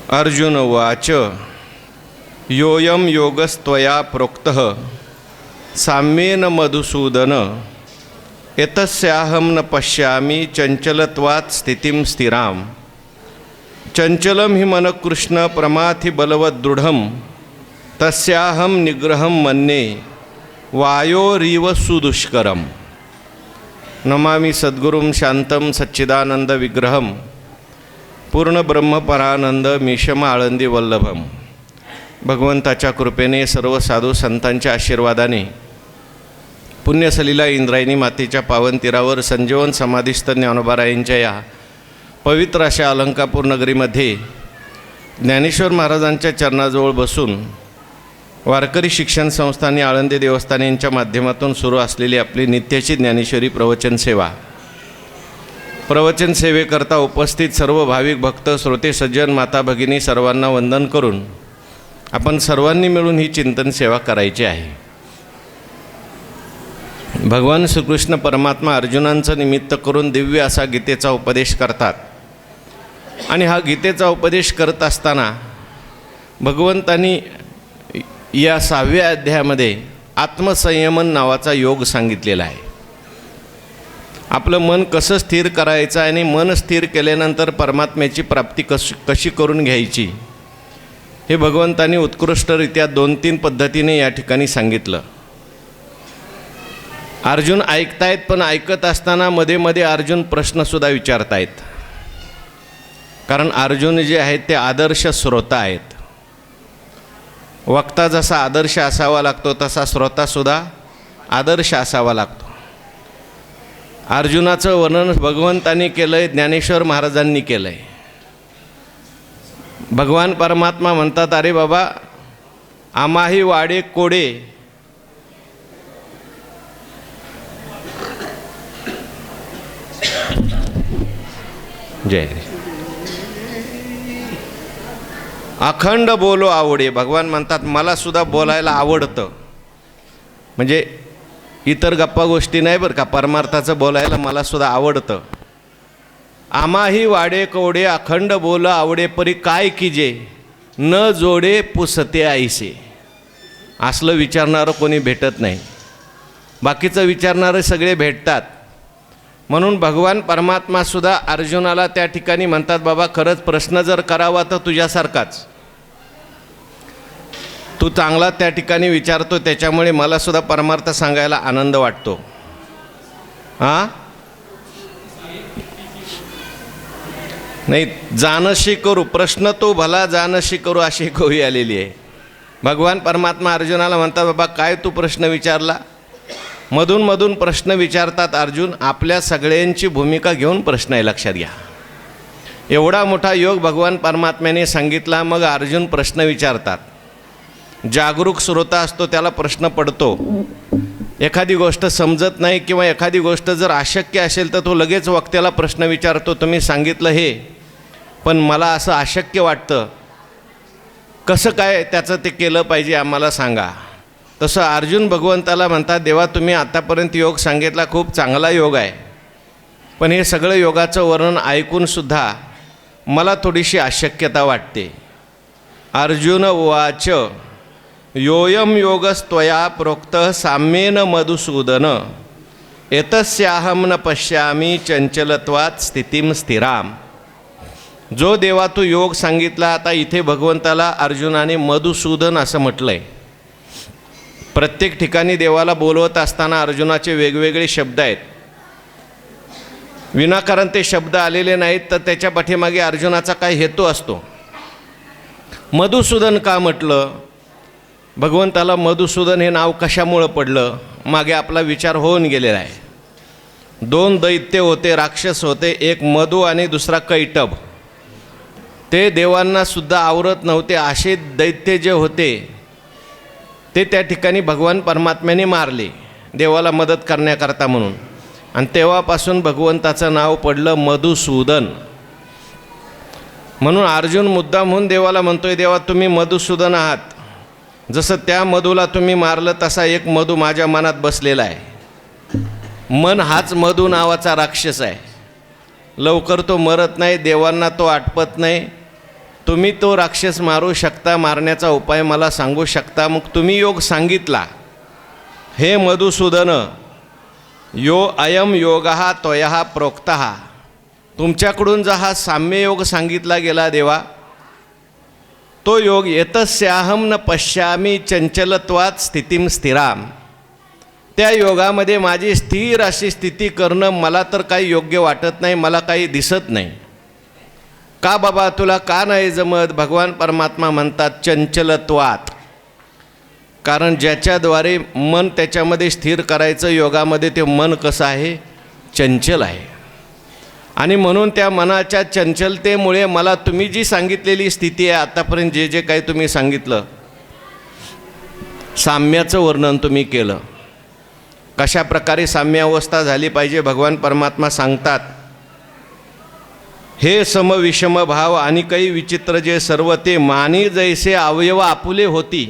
अर्जुन उवाच योऽयं योगस्त्वया प्रोक्तः साम्येन मधुसूदन एतस्याहं न पश्यामि चंचलत्वात् स्थितिं स्थिरां चंचलं हि मन कृष्ण प्रमाथि बलवद्दृढं तस्याहं निग्रहं मन्ये वायोरिव सुदुष्करम्। नमामि सद्गुरुं शांतं सच्चिदानंद विग्रहं पूर्ण ब्रह्मपरानंद मीशम आळंदी वल्लभम। भगवंताच्या कृपेने सर्व साधू संतांच्या आशीर्वादाने पुण्यसलीला इंद्रायणी मातेच्या पावन तीरावर संजीवन समाधिस्थ ज्ञानोबारायांच्या या पवित्र अशा अलंकापूर नगरीमध्ये ज्ञानेश्वर महाराजांच्या चरणाजवळ बसून वारकरी शिक्षण संस्था आणि आळंदी देवस्थान यांच्या माध्यमातून सुरू असलेली आपली नित्याची ज्ञानेश्वरी प्रवचन सेवा, प्रवचन सेवेकरता उपस्थित सर्व भाविक भक्त श्रोते सज्जन माता भगिनी सर्वांना वंदन करून आपण सर्वांनी मिळून ही चिंतन सेवा करायची आहे। भगवान श्रीकृष्ण परमात्मा अर्जुनांचं निमित्त करून दिव्य असा गीतेचा उपदेश करतात आणि हा गीतेचा उपदेश करत असताना भगवंतांनी या 6व्या अध्यायामध्ये आत्मसंयमन नावाचा योग सांगितलेला आहे। आपलं मन कसं स्थिर करायचं आणि मन स्थिर केल्यानंतर परमात्म्याची प्राप्ती कशी करून घ्यायची हे भगवंतांनी उत्कृष्टरित्या 2-3 पद्धतीने या ठिकाणी सांगितलं। अर्जुन ऐकतायत, पण ऐकत असताना मध्ये मध्ये अर्जुन प्रश्नसुद्धा विचारतायत, कारण अर्जुन जे आहेत ते आदर्श श्रोता आहेत। वक्ता जसा आदर्श असावा लागतो तसा श्रोतासुद्धा आदर्श असावा लागतो। अर्जुनाचं वर्णन भगवंतांनी केलं आहे, ज्ञानेश्वर महाराजांनी केलं आहे। भगवान परमात्मा म्हणतात, अरे बाबा आम्हाही वाडे कोडे जय अखंड बोलो आवडे। भगवान म्हणतात मला सुद्धा बोलायला आवडतं, म्हणजे इतर गप्पा गोष्टी नाही बरं का, परमार्थाचं बोलायला मला सुद्धा आवडतं। आम्हाही वाडे कोडे अखंड बोल आवडे परी काय कीजे न जोडे पुसते आईसे। असलं विचारणारं कोणी भेटत नाही, बाकीचं विचारणारे सगळे भेटतात। म्हणून भगवान परमात्मासुद्धा अर्जुनाला त्या ठिकाणी म्हणतात, बाबा खरंच प्रश्न जर करावा तर तुझ्यासारखाच, तू चांगला त्या ठिकाणी विचारतो, त्याच्यामुळे मला सुद्धा परमार्थ सांगायला आनंद वाटतो। हां नाही, जानशी करू प्रश्न तो भला जानशी करू अशी कवी आलेली आहे। भगवान परमात्मा अर्जुनाला म्हणतात, बाबा काय तू प्रश्न विचारला? मधून मधून प्रश्न विचारतात अर्जुन, आपल्या सगळ्यांची भूमिका घेऊन प्रश्न आहे, लक्षात घ्या। एवढा मोठा योग भगवान परमात्म्याने सांगितला, मग अर्जुन प्रश्न विचारतात। जागरूक श्रोता असतो त्याला प्रश्न पडतो, एखादी गोष्ट समजत नाही किंवा एखादी गोष्ट जर अशक्य असेल तर तो लगेच वक्त्याला प्रश्न विचारतो, तुम्ही सांगितलं हे पण मला असं अशक्य वाटतं, कसं काय त्याचं ते केलं पाहिजे आम्हाला सांगा। तसं अर्जुन भगवंताला म्हणतात, देवा तुम्ही आतापर्यंत योग सांगितला, खूप चांगला योग आहे, पण हे सगळं योगाचं वर्णन ऐकूनसुद्धा मला थोडीशी अशक्यता वाटते। अर्जुन उवाच योऽयं योगस्त्वया प्रोक्तः साम्येन मधुसूदन एतस्याहं न पश्यामि चंचलत्वात् स्थितिं स्थिरां। जो देवा तू योग सांगितला, आता इथे भगवंताला अर्जुनाने मधुसूदन असं म्हटलं आहे। प्रत्येक ठिकाणी देवाला बोलवत असताना अर्जुनाचे वेगवेगळे शब्द आहेत, विनाकारण ते शब्द आलेले नाहीत, तर त्याच्या पाठीमागे अर्जुनाचा काय हेतू असतो। मधुसूदन का म्हटलं? भगवंताला मधुसूदन हे नाव कशामुळं पडलं, मागे आपला विचार होऊन गेलेला आहे। 2 दैत्य होते, राक्षस होते, एक मधु आणि दुसरा कैटभ। ते देवांना सुद्धा आवरत नव्हते, असे दैत्य जे होते ते त्या ठिकाणी भगवान परमात्म्याने मारले देवाला मदत करण्याकरता म्हणून, आणि तेव्हापासून भगवंताचं नाव पडलं मधुसूदन। म्हणून अर्जुन मुद्दाम होऊन देवाला म्हणतोय, देवा तुम्ही मधुसूदन आहात, जसं त्या मधूला तुम्ही मारलं तसा एक मधू माझ्या मनात बसलेला आहे। मन हाच मधू नावाचा राक्षस आहे, लवकर तो मरत नाही, देवांना तो आटपत नाही, तुम्ही तो राक्षस मारू शकता, मारण्याचा उपाय मला सांगू शकता. मग तुम्ही योग सांगितला, हे मधुसूदन, यो अयम योगः त्वया प्रोक्तः. तुमच्याकडून जो हा साम्ययोग सांगितला गेला देवा, तो योग एतस्याहम न पश्यामी चंचलत्वात स्थितीम स्थिराम. त्या योगामध्ये माझी स्थिर अशी स्थिती करणं मला तर काही योग्य वाटत नाही, मला काही दिसत नाही. का बाबा, तुला का नाही जमत? भगवान परमात्मा म्हणतात चंचलत्वात. कारण ज्याच्याद्वारे मन त्याच्यामध्ये स्थिर करायचं योगामध्ये, ते मन कसं आहे? चंचल आहे. आणि म्हणून त्या मनाच्या चंचलतेमुळे मला तुम्ही जी सांगितलेली स्थिती आहे आतापर्यंत, जे जे काही तुम्ही सांगितलं, साम्याचं वर्णन तुम्ही केलं, कशा प्रकारे साम्य अवस्था झाली पाहिजे भगवान परमात्मा सांगतात. हे सम विषम भाव आणि काही विचित्र जे सर्व ते मानी जैसे अवयव आपुले होती.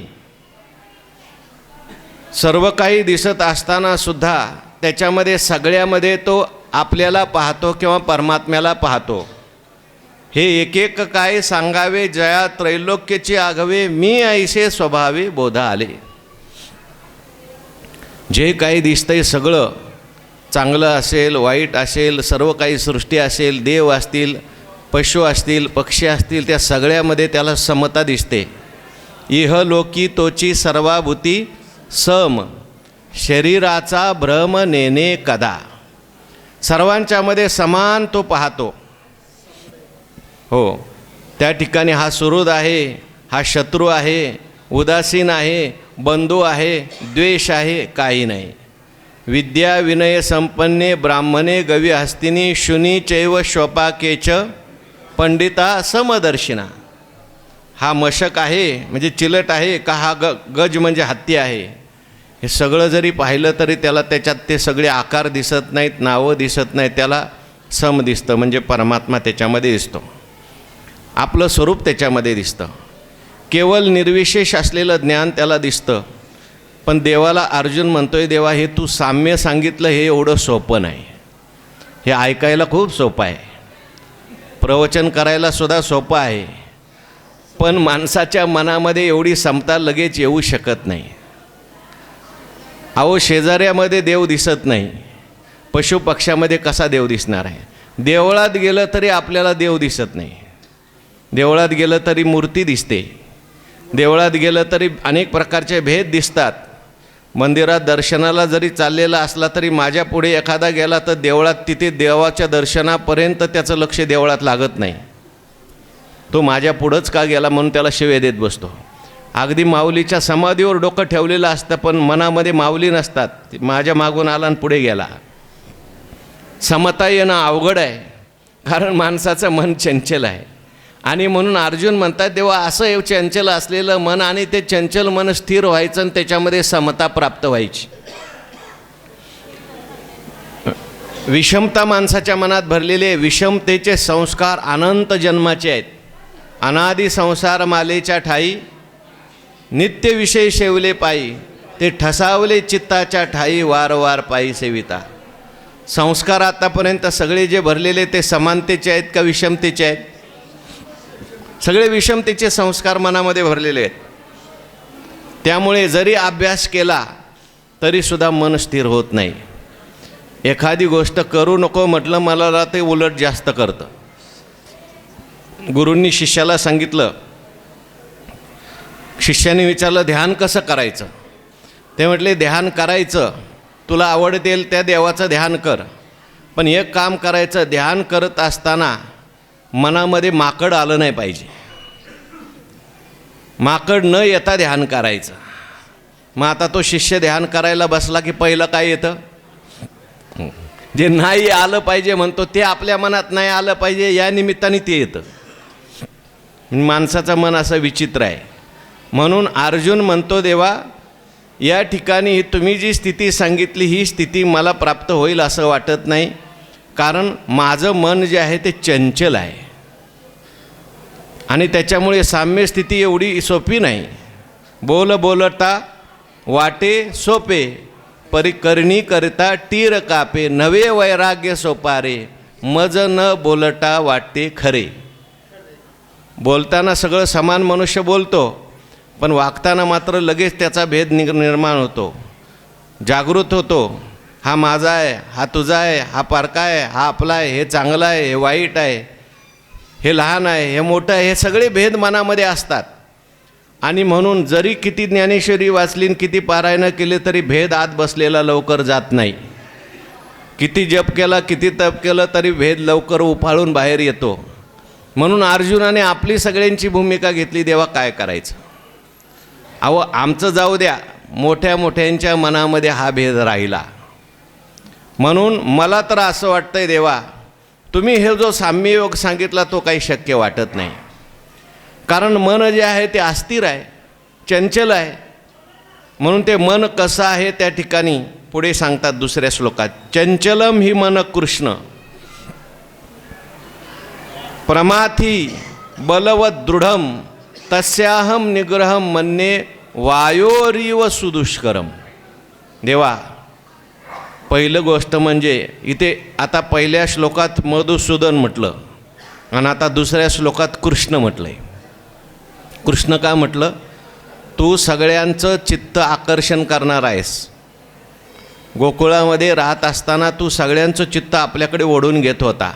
सर्व काही दिसत असताना सुद्धा त्याच्यामध्ये सगळ्यामध्ये तो आपल्याला पाहतो किंवा परमात्म्याला पाहतो. हे एक एक काय सांगावे, जया त्रैलोक्यची आघवे, मी ऐसे स्वभावे बोधा आले. जे काही दिसतंय सगळं चांगलं असेल, वाईट असेल, सर्व काही सृष्टी असेल, देव असतील, पशु असतील, पक्षी असतील, त्या सगळ्यामध्ये त्याला समता दिसते. इह लोकी तोची सर्वाभूती सम, शरीराचा भ्रम नेणे कदा. सर्वांच्यामध्ये समान तो पाहतो. हो, त्या ठिकाणी हा सुहृद आहे, हा शत्रू आहे, उदासीन आहे, बंधू आहे, द्वेष आहे, काही नाही. विद्या विनय संपन्ने ब्राह्मणे गवी हस्तिनी शुनी चैव श्वपाकेच पंडिता समदर्शिना. हा मशक आहे म्हणजे चिलट आहे का, हा गज म्हणजे हत्ती आहे, हे सगळं जरी पाहिलं तरी त्याला त्याच्यात ते सगळे आकार दिसत नाहीत, नावं दिसत नाहीत, त्याला सम दिसतं. म्हणजे परमात्मा त्याच्यामध्ये दिसतो, आपलं स्वरूप त्याच्यामध्ये दिसतं. केवळ निर्विशेष असलेलं ज्ञान त्याला दिसतं. पण देवाला अर्जुन म्हणतोय, देवा हे तू साम्य सांगितलं हे एवढं सोपं नाही. हे ऐकायला खूप सोपं आहे, प्रवचन करायला सुद्धा सोपं आहे, पण माणसाच्या मनामध्ये एवढी समता लगेच येऊ शकत नाही. अहो, शेजाऱ्यामध्ये देव दिसत नाही, पशुपक्ष्यामध्ये कसा देव दिसणार आहे? देवळात गेलं तरी आपल्याला देव दिसत नाही. देवळात गेलं तरी मूर्ती दिसते, देवळात गेलं तरी अनेक प्रकारचे भेद दिसतात. मंदिरात दर्शनाला जरी चाललेला असला तरी माझ्या पुढे एखादा गेला तर देवळात तिथे देवाच्या दर्शनापर्यंत त्याचं लक्ष देवळात लागत नाही. तो माझ्या पुढंच का गेला म्हणून त्याला शिव्या देत बसतो. अगदी माऊलीच्या समाधीवर डोकं ठेवलेलं असतं पण मनामध्ये माऊली नसतात, माझ्या मागून आला आणि पुढे गेला. समता येणं अवघड आहे, कारण माणसाचं मन चंचल आहे. आणि म्हणून अर्जुन म्हणतात, तेव्हा असं चंचल असलेलं मन आणि ते चंचल मन स्थिर व्हायचं आणि त्याच्यामध्ये समता प्राप्त व्हायची. विषमता माणसाच्या मनात भरलेले, विषमतेचे संस्कार अनंत जन्माचे आहेत. अनादि संसार मालेच्या ठाई नित्य विषय शेवले पायी, ते ठसावले चित्ताच्या ठाई वारंवार पायी सेविता. संस्कार आतापर्यंत सगळे जे भरलेले ते समानतेचे आहेत का विषमतेचे आहेत? सगळे विषमतेचे संस्कार मनामध्ये भरलेले आहेत. त्यामुळे जरी अभ्यास केला तरीसुद्धा मन स्थिर होत नाही. एखादी गोष्ट करू नको म्हटलं मला ते उलट जास्त करतं. गुरूंनी शिष्याला सांगितलं, शिष्याने विचारलं ध्यान कसं करायचं? ते म्हटले ध्यान करायचं, तुला आवडतेल त्या देवाचं ध्यान कर, पण एक काम करायचं, ध्यान करत असताना मनामध्ये माकड आलं नाही पाहिजे. माकड न येता ध्यान करायचं. मग आता तो शिष्य ध्यान करायला बसला की पहिलं काय येतं? जे नाही आलं पाहिजे म्हणतो ते आपल्या मनात नाही आलं पाहिजे, या निमित्ताने ते येतं. माणसाचं मन असं विचित्र आहे. म्हणून अर्जुन म्हणतो, देवा या ठिकाणी तुम्ही जी स्थिती सांगितली ही स्थिती मला प्राप्त होईल असं वाटत नाही, कारण माझं मन जे आहे ते चंचल आहे आणि त्याच्यामुळे साम्य स्थिती एवढी सोपी नाही. बोल बोलता वाटे सोपे, परिकरणी करता टीर कापे, नवे वैराग्य सोपारे, मज न बोलता वाटे खरे. बोलताना सगळं समान मनुष्य बोलतो, पण वागताना मात्र लगेच त्याचा भेद निर्माण होतो, जागृत होतो. हा माझा आहे, हा तुझा आहे, हा पारका आहे, हा आपला आहे, हे चांगलं आहे, हे वाईट आहे, हे लहान आहे, हे मोठं आहे, हे सगळे भेद मनामध्ये असतात. आणि म्हणून जरी किती ज्ञानेश्वरी वाचली, किती पारायणं केले, तरी भेद आत बसलेला लवकर जात नाही. किती जप केला, किती तप केलं, तरी भेद लवकर उफाळून बाहेर येतो. म्हणून अर्जुनाने आपली सगळ्यांची भूमिका घेतली, देवा काय करायचं. अहो आमचं जाऊ द्या, मोठ्या मोठ्यांच्या मनामध्ये हा भेद राहिला. म्हणून मला तर असं वाटतंय देवा, तुम्ही हे जो साम्ययोग सांगितला तो काही शक्य वाटत नाही. कारण मन जे आहे ते अस्थिर आहे, चंचल आहे. म्हणून ते मन कसं आहे त्या ठिकाणी पुढे सांगतात दुसऱ्या श्लोकात, चंचलम ही मन कृष्ण प्रमाथी बलवत दृढम तस्याहम निग्रहम मन्ये वायोरीव सुदुष्करम. देवा, पहिलं गोष्ट म्हणजे इथे आता पहिल्या श्लोकात मधुसूदन म्हटलं आणि आता दुसऱ्या श्लोकात कृष्ण म्हटलं आहे. कृष्ण का म्हटलं? तू सगळ्यांचं चित्त आकर्षण करणार आहेस. गोकुळामध्ये राहत असताना तू सगळ्यांचं चित्त आपल्याकडे ओढून घेत होता.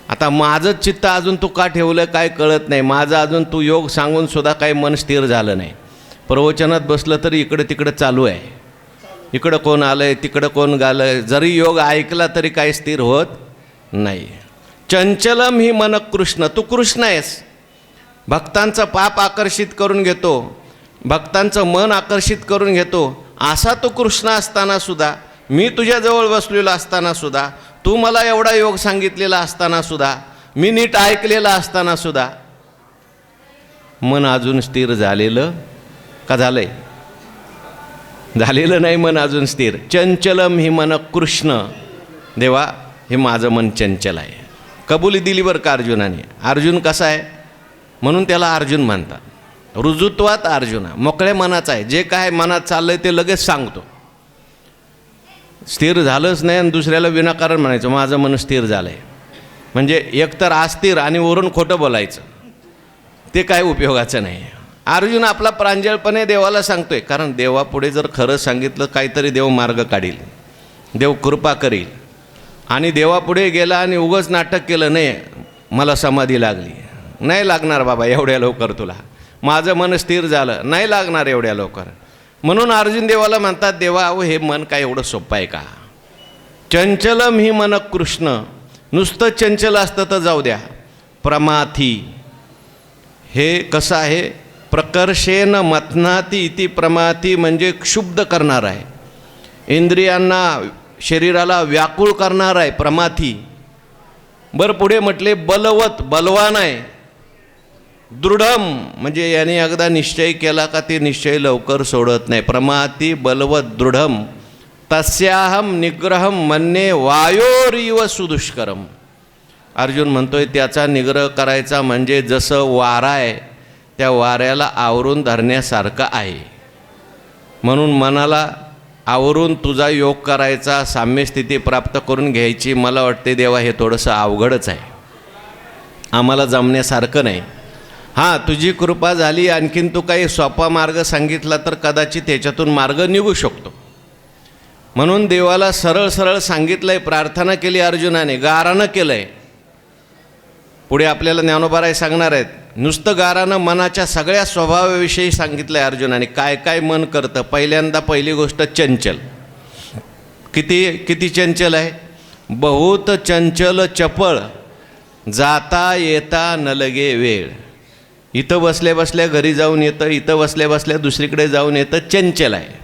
आता माझं चित्त अजून तू का ठेवलं काय कळत नाही. माझं अजून तू योग सांगूनसुद्धा काही मन स्थिर झालं नाही. प्रवचनात बसलं तरी इकडं तिकडं चालू आहे. इकडं कोण आलं आहे, तिकडं कोण गालं आहे. जरी योग ऐकला तरी काही स्थिर होत नाही. चंचलम ही मन कृष्ण, तू कृष्ण आहेस. भक्तांचं पाप आकर्षित करून घेतो, भक्तांचं मन आकर्षित करून घेतो. असा तो कृष्ण असतानासुद्धा, मी तुझ्याजवळ बसलेलो असतानासुद्धा, तू मला एवढा योग सांगितलेला असतानासुद्धा, मी नीट ऐकलेला असतानासुद्धा मन अजून स्थिर झालेलं का झालं आहे? झालेलं नाही मन अजून स्थिर. चंचलम ही मन कृष्ण. देवा, हे माझं मन चंचल आहे. कबुली दिली बरं का अर्जुनाने. अर्जुन कसा आहे म्हणून त्याला अर्जुन म्हणतात. रुजुत्वात अर्जुना, मोकळ्या मनाचा आहे. जे काय मनात चाललं आहे ते लगेच सांगतो. स्थिर झालंच नाही आणि दुसऱ्याला विनाकारण म्हणायचं माझं मन स्थिर झालं आहे. म्हणजे एकतर अस्थिर आणि वरून खोटं बोलायचं, ते काय उपयोगाचं नाही. अर्जुन आपला प्रांजळपणे देवाला सांगतोय, कारण देवापुढे जर खरं सांगितलं काहीतरी देव मार्ग काढील, देव कृपा करील. आणि देवापुढे गेला आणि उगाच नाटक केलं, नाही मला समाधी लागली, नाही लागणार बाबा एवढ्या लवकर तुला, माझं मन स्थिर झालं, नाही लागणार एवढ्या लवकर. म्हणून अर्जुन देवाला म्हणतात, देवा अहो हे मन काय एवढं सोपं आहे का? चंचलम ही मन कृष्ण. नुसतं चंचल असतं तर जाऊ द्या. प्रमाथी, हे कसं आहे? प्रकर्षेन मथनाती इति प्रमाथी, म्हणजे क्षुब्ध करणार आहे, इंद्रियांना शरीराला व्याकुळ करणार आहे प्रमाथी. बरं पुढे म्हटले बलवत, बलवान आहे. दृढम, म्हणजे याने एकदा निश्चय केला का ते निश्चय लवकर सोडत नाही. प्रमाथी बलवत दृढम तस्याहम निग्रहम मन्ये वायोरीव सुदुष्करम. अर्जुन म्हणतोय त्याचा निग्रह करायचा म्हणजे जसं वारा आहे त्या वाऱ्याला आवरून धरण्यासारखं आहे. म्हणून मनाला आवरून तुझा योग करायचा, साम्यस्थिती प्राप्त करून घ्यायची. मला वाटते देवा हे थोडंसं अवघडच आहे, आम्हाला जमण्यासारखं नाही. हां, तुझी कृपा झाली, आणखीन तू काही सोपा मार्ग सांगितला तर कदाचित त्याच्यातून मार्ग निघू शकतो. म्हणून देवाला सरळ सरळ सांगितलं आहे, प्रार्थना केली अर्जुनाने, गारानं केलं आहे. पुढे आपल्याला ज्ञानोबाराय सांगणार आहेत. नुसतं गारानं मनाच्या सगळ्या स्वभावाविषयी सांगितलं आहे अर्जुनाने, काय काय मन करतं. पहिल्यांदा पहिली गोष्ट चंचल. किती चंचल आहे? बहुत चंचल चपळ, जाता येता न लगे वेळ. इथं बसल्या बसल्या घरी जाऊन येतं, इथं बसल्या बसल्या दुसरीकडे जाऊन येतं. चंचल आहे,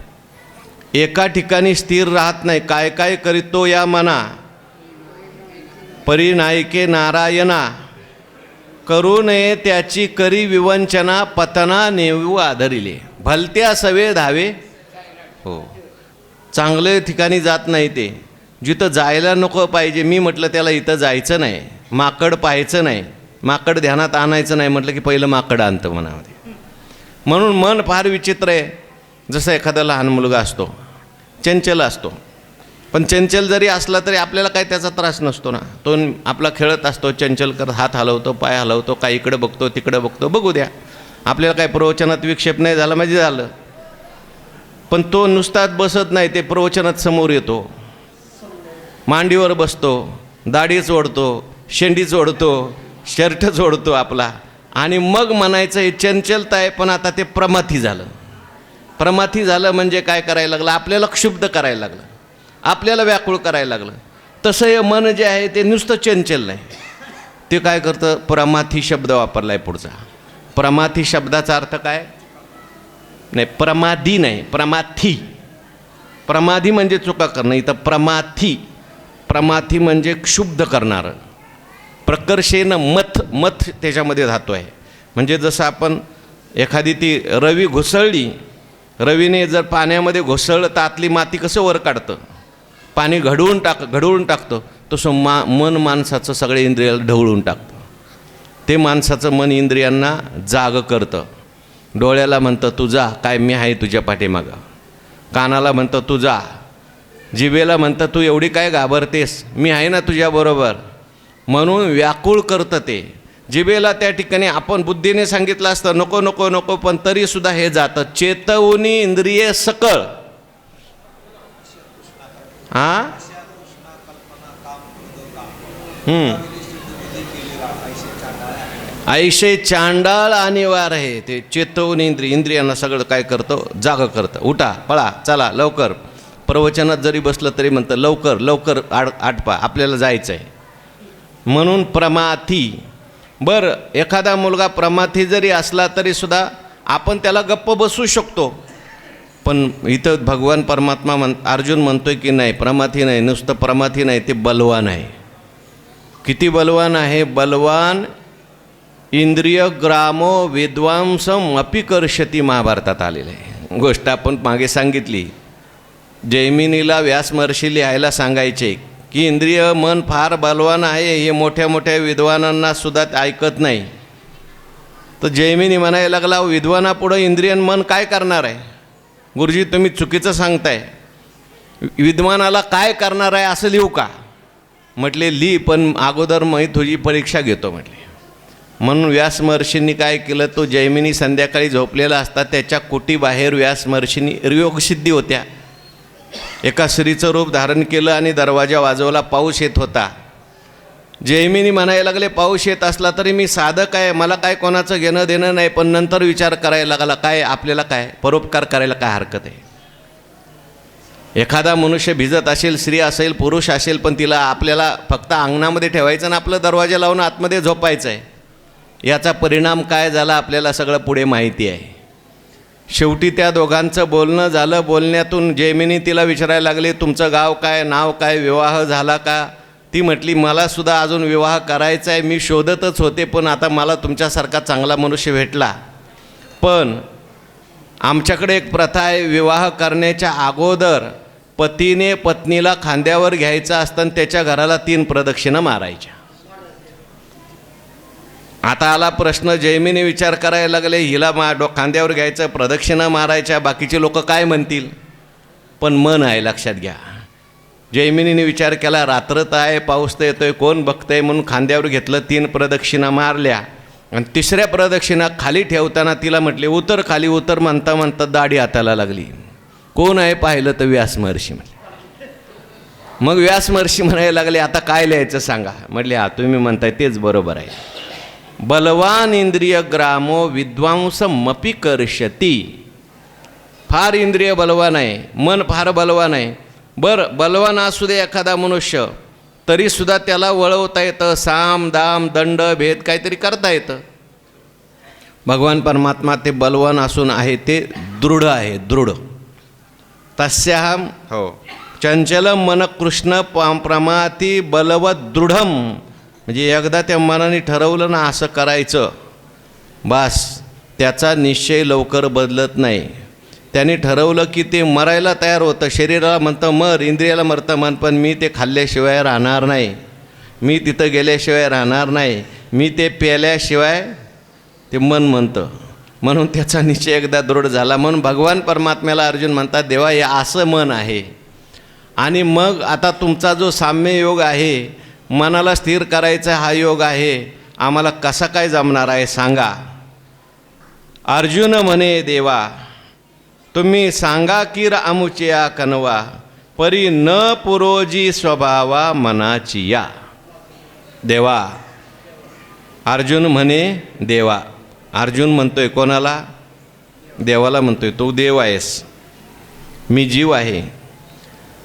एका ठिकाणी स्थिर राहत नाही. काय काय करीतो या मना, परिनायके नारायणा, करू नये त्याची करी विवंचना, पतना नेऊ आधरिले. भलत्या सवे धावे. हो, चांगल्या ठिकाणी जात नाही ते, जिथं जायला नको पाहिजे. मी म्हटलं त्याला इथं जायचं नाही, माकड पाहायचं नाही, माकड ध्यानात आणायचं नाही म्हटलं की पहिलं माकड आणतं मनामध्ये. म्हणून मन फार विचित्र आहे. जसं एखादा लहान मुलगा असतो, चंचल असतो. पण चंचल जरी असला तरी आपल्याला काही त्याचा त्रास नसतो ना. तो आपला खेळत असतो, चंचल करत हात हलवतो, पाय हलवतो, काय इकडे बघतो तिकडे बघतो, बघू द्या. आपल्याला काय प्रवचनात विक्षेप नाही झाला म्हणजे झालं. पण तो नुसताच बसत नाही, ते प्रवचनात समोर येतो, मांडीवर बसतो, दाढी चोडतो, शेंडी चोडतो, शर्ट चोडतो आपला, आणि मग म्हणायचं हे चंचलता आहे. पण आता ते प्रमाथी झालं. प्रमाथी झालं म्हणजे काय करायला लागलं? आपल्याला क्षुब्ध करायला लागलं, आपल्याला व्याकुळ करायला लागलं. तसं हे मन जे आहे ते नुसतं चंचल नाही, ते काय करतं? प्रमाथी शब्द वापरला आहे पुढचा. प्रमाथी शब्दाचा अर्थ काय? नाही, प्रमादी नाही, प्रमाथी. प्रमादी म्हणजे चुका करणं, इथं प्रमाथी. प्रमाथी म्हणजे क्षुब्ध करणारं. प्रकर्षेनं मथ त्याच्यामध्ये धातू आहे. म्हणजे जसं आपण एखादी ती रवी घुसळली, रवीने जर पाण्यामध्ये घुसळलं तर आतली माती कसं वर काढतं, पाणी घडवून टाकतं, तसं मन माणसाचं सगळे इंद्रियाला ढवळून टाकतं. ते माणसाचं मन इंद्रियांना जाग करतं. डोळ्याला म्हणतं तू जा, काय मी आहे तुझ्या पाठीमागं. कानाला म्हणतं तू जा. जिभेला म्हणतं तू एवढी काय घाबरतेस, मी आहे ना तुझ्याबरोबर. म्हणून व्याकुळ करतं ते. जिभेला त्या ठिकाणी आपण बुद्धीने सांगितलं असतं नको नको नको, पण तरीसुद्धा हे जातं. चेतवनी इंद्रिये सकळ. हां, ऐशे चांडाळ अनिवार्य आहे. ते चेतवनी इंद्रियांना सगळं काय करतं? जाग करतं. उठा, पळा, चला लवकर. प्रवचनात जरी बसलं तरी म्हणतं लवकर लवकर आटपा, आपल्याला जायचं आहे. म्हणून प्रमाथी. बरं, एखादा मुलगा प्रमाथी जरी असला तरीसुद्धा आपण त्याला गप्प बसू शकतो. पण इथं भगवान परमात्मा अर्जुन म्हणतोय की नाही, प्रमाथी नाही, नुसतं प्रमाथी नाही, ते बलवान आहे. किती बलवान आहे? बलवान इंद्रिय ग्रामो विद्वांसम अपि कर्षती, महाभारतात आलेलं आहे. गोष्ट आपण मागे सांगितली. जैमिनीला व्यास महर्षी लिहायला सांगायचे की इंद्रिय मन फार बलवान आहे, हे मोठ्या मोठ्या विद्वानांना सुद्धा ऐकत नाही. तर जैमिनी म्हणायला लागला, विद्वानापुढं इंद्रियन मन काय करणार आहे? गुरुजी तुम्ही चुकीचं सांगताय, विद्वानाला काय करणार आहे असं लिहू का? म्हटले लिही, पण अगोदर मी तुझी परीक्षा घेतो म्हटले. म्हणून व्यास महर्षींनी काय केलं, तो जैमिनी संध्याकाळी झोपलेला असता, त्याच्या कुटीबाहेर व्यास महर्षींनी योगसिद्धी होत्या. एका स्त्रीचं रूप धारण केलं आणि दरवाजा वाजवला. पाऊस येत होता. जैमिनी म्हणायला लागले, पाऊस येत असला तरी मी साधक आहे, मला काय कोणाचं घेणं देणं नाही. पण नंतर विचार करायला लागला, काय आपल्याला काय परोपकार करायला काय हरकत आहे? एखादा मनुष्य भिजत असेल, स्त्री असेल, पुरुष असेल, पण तिला आपल्याला फक्त अंगणामध्ये ठेवायचं आणि आपलं दरवाजा लावून आतमध्ये झोपायचं आहे. याचा परिणाम काय झाला आपल्याला सगळं पुढे माहिती आहे. शेवटी त्या दोघांचं बोलणं झालं. बोलण्यातून जैमिनी तिला विचारायला लागले, तुमचं गाव काय, नाव काय, विवाह झाला का? ती म्हटली, मला सुद्धा अजून विवाह करायचा आहे, मी शोधतच होते, पण आता मला तुमच्यासारखा चांगला मनुष्य भेटला. पण आमच्याकडे एक प्रथा आहे, विवाह करण्याच्या अगोदर पतीने पत्नीला खांद्यावर घ्यायचं असतं आणि त्याच्या घराला 3 प्रदक्षिणा मारायच्या. आता आला प्रश्न, जैमिनी विचार करायला लागले, हिला खांद्यावर घ्यायचं, प्रदक्षिणा मारायच्या, बाकीचे लोक काय म्हणतील? पण मन आहे, लक्षात घ्या. जैमिनीने विचार केला, रात्र तर आहे, पाऊस तर येतोय, कोण बघतंय, म्हणून खांद्यावर घेतलं, 3 प्रदक्षिणा मारल्या. आणि 3ऱ्या प्रदक्षिणा खाली ठेवताना तिला म्हटले, उतर खाली उतर. म्हणता म्हणता दाढी हाताला लागली. कोण आहे पाहिलं तर व्यास महर्षी म्हटले. मग व्यास महर्षी म्हणायला लागले, आता काय लिहायचं सांगा. म्हटले, हा तुम्ही म्हणताय तेच बरोबर आहे. बलवान इंद्रिय ग्रामो विद्वांसमपि कर्षती. फार इंद्रिय बलवान आहे, मन फार बलवान आहे. बरं, बलवान असू दे एखादा मनुष्य, तरीसुद्धा त्याला वळवता येतं, साम दाम दंड भेद काहीतरी करता येतं. भगवान परमात्मा ते बलवान असून आहे ते दृढ आहे, दृढ. तस्याहम हो चंचलम मन कृष्ण प्रमाती बलवत दृढम. म्हणजे एकदा त्या मनाने ठरवलं ना असं करायचं, बास, त्याचा निश्चय लवकर बदलत नाही. त्याने ठरवलं की ते मरायला तयार होतं. शरीराला म्हणतं मर, इंद्रियाला मरतं मन, पण मी ते खाल्ल्याशिवाय राहणार नाही, मी तिथं गेल्याशिवाय राहणार नाही, मी ते प्याल्याशिवाय, ते मन म्हणतं. म्हणून त्याचा निश्चय एकदा दृढ झाला. म्हणून भगवान परमात्म्याला अर्जुन म्हणतात, देवा हे असं मन आहे, आणि मग आता तुमचा जो साम्य योग आहे, मनाला स्थिर करायचा हा योग आहे, आम्हाला कसा काय जमणार आहे सांगा. अर्जुन म्हणे देवा, तुम्ही सांगा की आमुच्या कनवा, परी न पुरोजी स्वभावा मनाची या. देवा, अर्जुन म्हणे देवा. अर्जुन म्हणतोय कोणाला? देवाला म्हणतोय. तू देव आहेस, मी जीव आहे.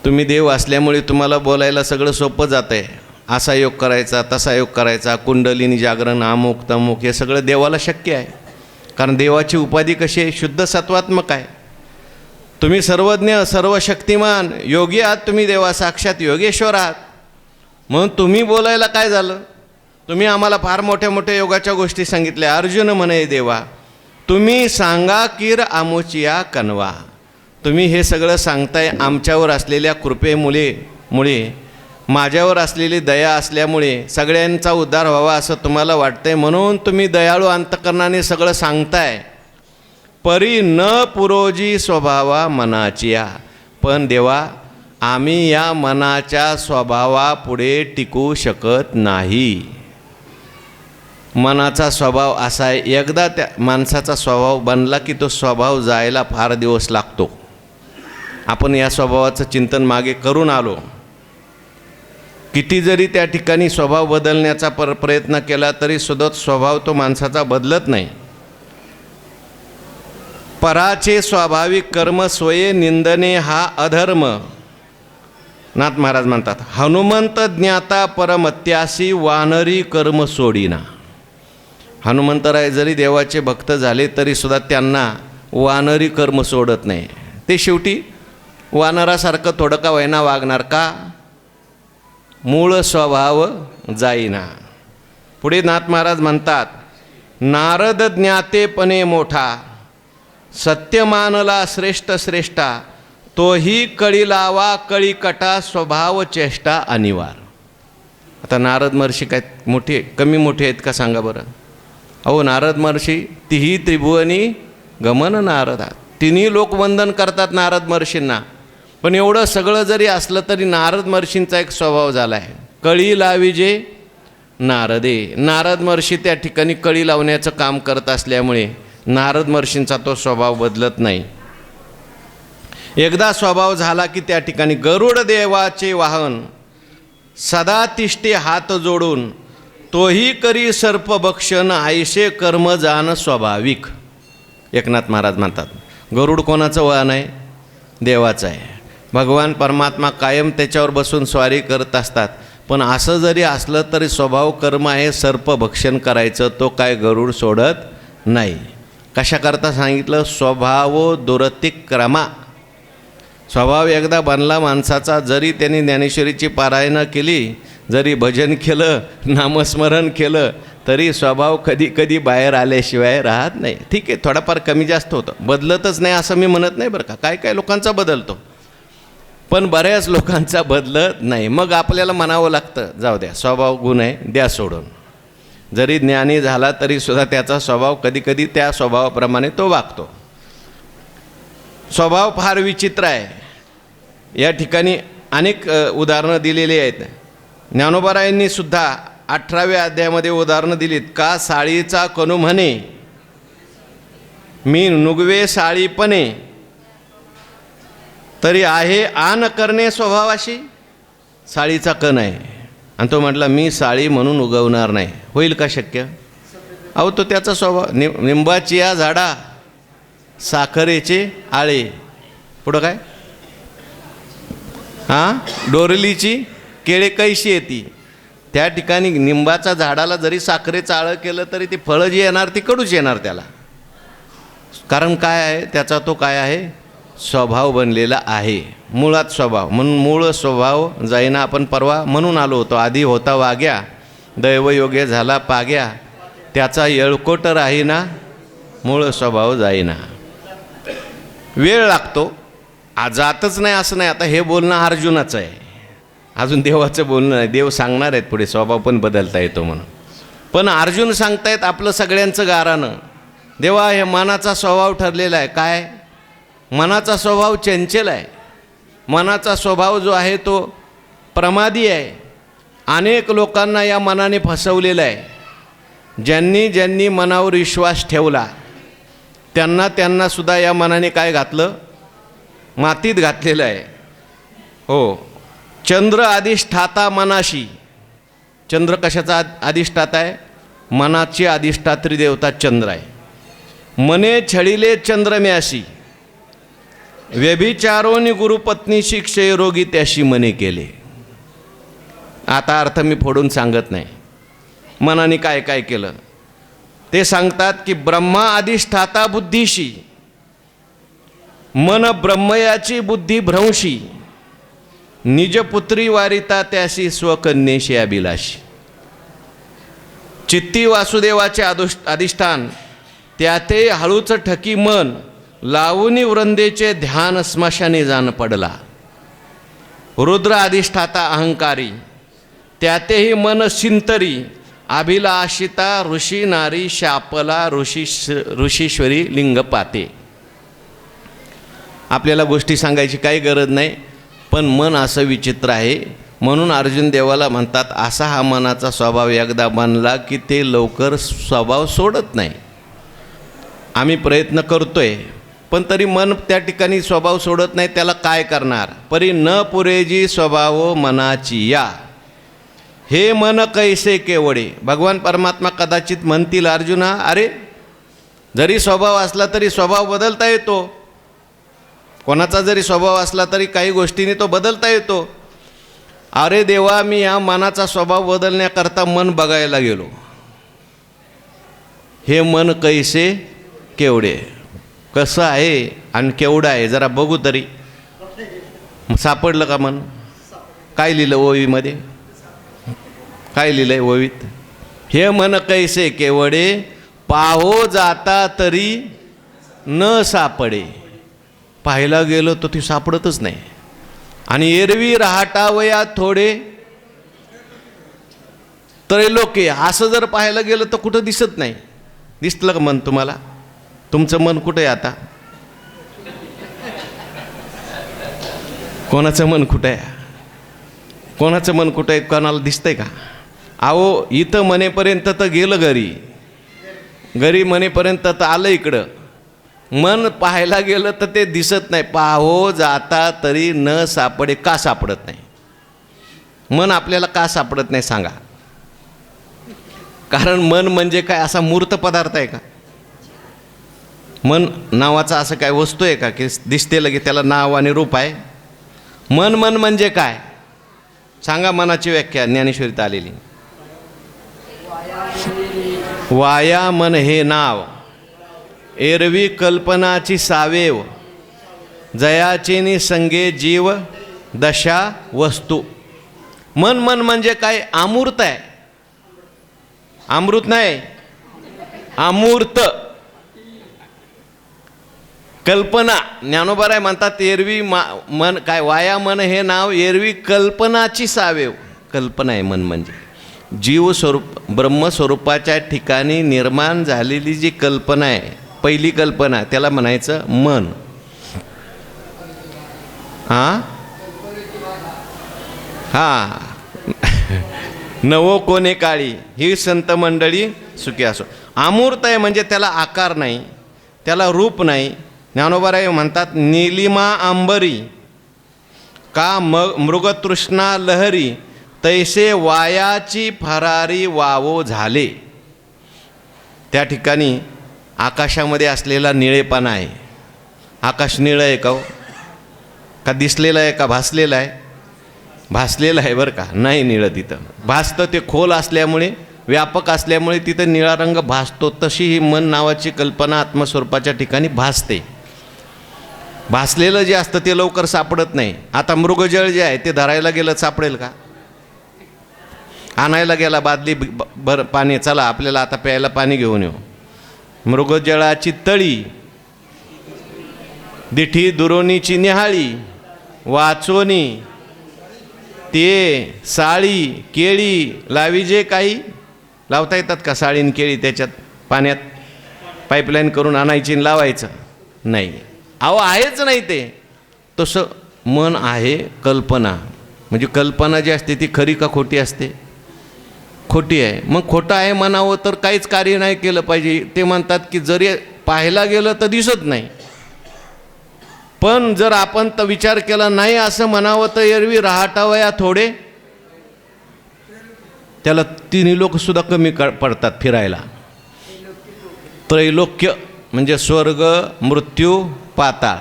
तुम्ही देव असल्यामुळे तुम्हाला बोलायला सगळं सोपं जातं आहे. असा योग करायचा, तसा योग करायचा, कुंडलिनी जागरण, अमुक तमुक, हे सगळं देवाला शक्य आहे. कारण देवाची उपाधी कशी आहे? शुद्ध सत्वात्मक आहे. तुम्ही सर्वज्ञ, सर्व शक्तिमान, योगी आहात तुम्ही. देवा साक्षात योगेश्वर आहात. म्हणून तुम्ही बोलायला काय झालं? तुम्ही आम्हाला फार मोठ्या मोठ्या योगाच्या गोष्टी सांगितल्या. अर्जुन म्हणे देवा, तुम्ही सांगा कीर आमुचिया कनवा. तुम्ही हे सगळं सांगताय आमच्यावर असलेल्या कृपेमुळे, माझ्यावर असलेली दया असल्यामुळे, सगळ्यांचा उद्धार व्हावा असं तुम्हाला वाटतंय, म्हणून तुम्ही दयाळू अंतकरणाने सगळं सांगताय. परी न पुरोजी स्वभावा मनाचिया. पण देवा, आम्ही या मनाच्या स्वभावापुढे टिकू शकत नाही. मनाचा स्वभाव असा आहे, एकदा त्या माणसाचा स्वभाव बनला की तो स्वभाव जायला फार दिवस लागतो. आपण या स्वभावाचं चिंतन मागे करून आलो. किती जरी त्या ठिकाणी स्वभाव बदलण्याचा प्रयत्न केला तरी सुद्धा स्वभाव तो माणसाचा बदलत नाही. पराचे स्वाभाविक कर्म स्वये निंदने हा अधर्म. नाथ महाराज म्हणतात, हनुमंत ज्ञाता परमत्यासी वानरी कर्म सोडीना. हनुमंतराय जरी देवाचे भक्त झाले तरी सुद्धा त्यांना वानरी कर्म सोडत नाही. ते शेवटी वानरासारखं थोडं का वैना वागणार का? मूळ स्वभाव जाईना. पुढे नाथ महाराज म्हणतात, नारद ज्ञातेपणे मोठा, सत्य मानला श्रेष्ठ श्रेष्ठा, तोही कळी लावा कळीकटा, स्वभाव चेष्टा अनिवार. आता नारद महर्षी काय मोठे कमी मोठे आहेत का सांगा बरं? अहो, नारद महर्षी तिही त्रिभुवनी गमन नारदा. तिन्ही लोक वंदन करतात नारद महर्षींना. पण एवढं सगळं जरी असलं तरी नारद महर्षींचा एक स्वभाव झाला आहे, कळी लाविजे नारदे. नारद महर्षी त्या ठिकाणी कळी लावण्याचं काम करत असल्यामुळे नारद महर्षींचा तो स्वभाव बदलत नाही. एकदा स्वभाव झाला की त्या ठिकाणी गरुड देवाचे वाहन, सदा तिष्ठे हात जोडून, तोही करी सर्पभक्षण, ऐसे कर्म जान स्वाभाविक. एकनाथ महाराज म्हणतात, गरुड कोणाचं वाहन आहे? देवाचं आहे. भगवान परमात्मा कायम त्याच्यावर बसून स्वारी करत असतात. पण असं जरी असलं तरी स्वभाव कर्म आहे सर्पभक्षण करायचं, तो काय गरुड सोडत नाही. कशाकरता सांगितलं? स्वभावो दुरतिक्रमा. स्वभाव एकदा बनला माणसाचा, जरी त्यांनी ज्ञानेश्वरीची पारायणं केली, जरी भजन केलं, नामस्मरण केलं, तरी स्वभाव कधी कधी बाहेर आल्याशिवाय राहत नाही. ठीक आहे, थोडाफार कमी जास्त होतं, बदलतच नाही असं मी म्हणत नाही बरं का. काय काय लोकांचा बदलतो, पण बऱ्याच लोकांचा बदलत नाही. मग आपल्याला म्हणावं लागतं, जाऊ द्या, स्वभाव गुण आहे, द्या सोडून. जरी ज्ञानी झाला तरी सुद्धा त्याचा स्वभाव कधी कधी त्या स्वभावाप्रमाणे तो वागतो. स्वभाव फार विचित्र आहे. या ठिकाणी अनेक उदाहरणं दिलेली आहेत. ज्ञानोबारायांनी सुद्धा 18व्या अध्यायामध्ये उदाहरणं दिलीत. का साळीचा कणू म्हणे, मी नुगवे साळीपणे, तरी आहे आन करणे स्वभावाशी. साळीचा कण आहे आणि तो म्हटला मी साळी म्हणून उगवणार नाही. होईल का शक्य? अहो, तो त्याचा स्वभाव. निंबाची या झाडा, साखरेचे आळे, पुढं काय? डोरलीची केळे कैशी येती. त्या ठिकाणी निंबाच्या झाडाला जरी साखरेचं आळं केलं तरी ती फळं जी येणार ती कडूच येणार त्याला. कारण काय आहे? त्याचा तो काय आहे? स्वभाव बनलेला आहे, मुळात स्वभाव. म्हणून मूळ स्वभाव जाईना. आपण परवा म्हणून आलो होतो, आधी होता वाग्या, दैवयोगे झाला पाग्या, त्याचा येळकोट राहीना, मूळ स्वभाव जाईना. वेळ लागतो, जातच नाही असं नाही. आता हे बोलणं अर्जुनाचं आहे, अजून देवाचं बोलणं नाही. देव सांगणार आहेत पुढे स्वभाव पण बदलता येतो म्हणून. पण अर्जुन सांगतायत आपलं सगळ्यांचं गारानं, देवा हे मनाचा स्वभाव ठरलेला आहे. काय? मनाचा स्वभाव चंचल आहे. मनाचा स्वभाव जो आहे तो प्रमादी आहे. अनेक लोकांना या मनाने फसवलेलं आहे. ज्यांनी ज्यांनी मनावर विश्वास ठेवला त्यांना सुद्धा या मनाने काय घातलं? मातीत घातलेलं आहे. हो, चंद्र अधिष्ठाता मनाशी. चंद्र कशाचा अधिष्ठाता आहे? मनाची अधिष्ठात्री देवता चंद्र आहे. मने छळिले चंद्रम्याशी, व्यभिचारोनी गुरुपत्नीशी क्षयरोगी त्याशी मने केले. आता अर्थ मी फोडून सांगत नाही. मनाने काय काय केलं ते सांगतात की ब्रह्मा अधिष्ठाता बुद्धीशी, मन ब्रह्मयाची बुद्धी भ्रंशी, निजपुत्री वारिता त्याशी स्वकन्येशी अभिलाषी. चित्ती वासुदेवाचे अधिष्ठान त्याते हळूच ठकी मन, लावूनी वृंदेचे ध्यान स्मशाने जाण पडला. रुद्र अधिष्ठाता अहंकारी त्यातेही मन सिंतरी, अभिलाषिता ऋषी नारी शापला ऋषीश्वरी लिंग पाते. आपल्याला गोष्टी सांगायची काही गरज नाही, पण मन असं विचित्र आहे. म्हणून अर्जुन देवाला म्हणतात, असा हा मनाचा स्वभाव एकदा बनला की ते लवकर स्वभाव सोडत नाही. आम्ही प्रयत्न करतोय पण तरी मन त्या ठिकाणी स्वभाव सोडत नाही. त्याला काय करणार? परी न पुरेजी स्वभाव मनाची या, हे मन कैसे केवडे. भगवान परमात्मा कदाचित म्हणतील, अर्जुना अरे जरी स्वभाव असला तरी स्वभाव बदलता येतो. कोणाचा जरी स्वभाव असला तरी काही गोष्टींनी तो बदलता येतो. अरे देवा, मी या मनाचा स्वभाव बदलण्याकरता मन बघायला गेलो. हे मन कैसे केवढे, कसं आहे आणि केवढं आहे जरा बघू तरी. सापडलं का मन? काय लिहिलं ओवीमध्ये? काय लिहिलं आहे ओवीत? हे मन कैसे केवडे, पाहो जाता तरी न सापडे. पाहायला गेलो तर ती सापडतच नाही. आणि एरवी राहटावया थोडे त्रैलोक्य, असं जर पाहायला गेलं तर कुठं दिसत नाही. दिसलं का मन तुम्हाला? तुमचं मन कुठं आहे आता? कोणाचं मन कुठं आहे? कोणाचं मन कुठं आहे? कोणाला दिसतंय का? अहो इथं मनेपर्यंत तर गेलं, घरी मनेपर्यंत तर आलं इकडं. मन पाहायला गेलं तर ते दिसत नाही. पाहो जाता तरी न सापडे. का सापडत नाही? मन आपल्याला का सापडत नाही सांगा? कारण मन म्हणजे काय? असा मूर्त पदार्थ आहे का? मन नावाचा असं काय वस्तू आहे का की दिसते लगे त्याला नाव आणि रूप आहे? मन म्हणजे काय सांगा? मनाची व्याख्या ज्ञानेश्वरीत आलेली. वाया मन हे नाव, एरवी कल्पनाची सावेव, जयाचेनी संगे जीव दशा वस्तू. मन म्हणजे काय? अमूर्त आहे. अमृत नाही, अमूर्त. कल्पना ज्ञानोबा म्हणतात एरवी मन काय? वाया मन हे नाव, एरवी कल्पनाची सावेव. कल्पना आहे मन म्हणजे. जीवस्वरूप ब्रह्मस्वरूपाच्या ठिकाणी निर्माण झालेली जी कल्पना आहे, पहिली कल्पना, त्याला म्हणायचं मन. हा नवो कोणे काळी ही संत मंडळी सुखी असो. अमूर्त आहे म्हणजे त्याला आकार नाही, त्याला रूप नाही. ज्ञानोबाराय म्हणतात नीलिमा अंबरी का मृगतृष्णा लहरी, तैसे वायाची फरारी वावो झाले. त्या ठिकाणी आकाशामध्ये असलेला निळेपणा आहे. आकाश निळं आहे का? का दिसलेलं आहे का भासलेलं आहे? भासलेलं आहे बरं का, नाही निळं. तिथं भासतं ते खोल असल्यामुळे, व्यापक असल्यामुळे तिथं निळा रंग भासतो. तशी ही मन नावाची कल्पना आत्मस्वरूपाच्या ठिकाणी भासते. भासलेलं जे असतं ते लवकर सापडत नाही. आता मृगजळ जे आहे ते धरायला गेलं सापडेल का? आणायला गेला बादली भर पाणी, चला आपल्याला आता प्यायला पाणी घेऊन येऊ. मृगजळाची तळी दिठी दुरोणीची निहाळी, वाचोनी ते साळी केळी लावी. जे काही लावता येतात का साळी आणि केळी? त्याच्यात पाण्यात पाईपलाईन करून आणायची आणि लावायचं नाही. अहो आहेच नाही ते. तसं मन आहे कल्पना, म्हणजे कल्पना जी असते ती खरी का खोटी असते? खोटी आहे. मग खोटं आहे म्हणावं तर काहीच कार्य नाही केलं पाहिजे. ते म्हणतात की जरी पाहायला गेलं तर दिसत नाही, पण जर आपण तर विचार केला नाही असं म्हणावं तर एरवी राहटावया थोडे, त्याला तिन्ही लोक सुद्धा कमी पडतात फिरायला. त्रैलोक्य म्हणजे स्वर्ग, मृत्यू, पाताळ.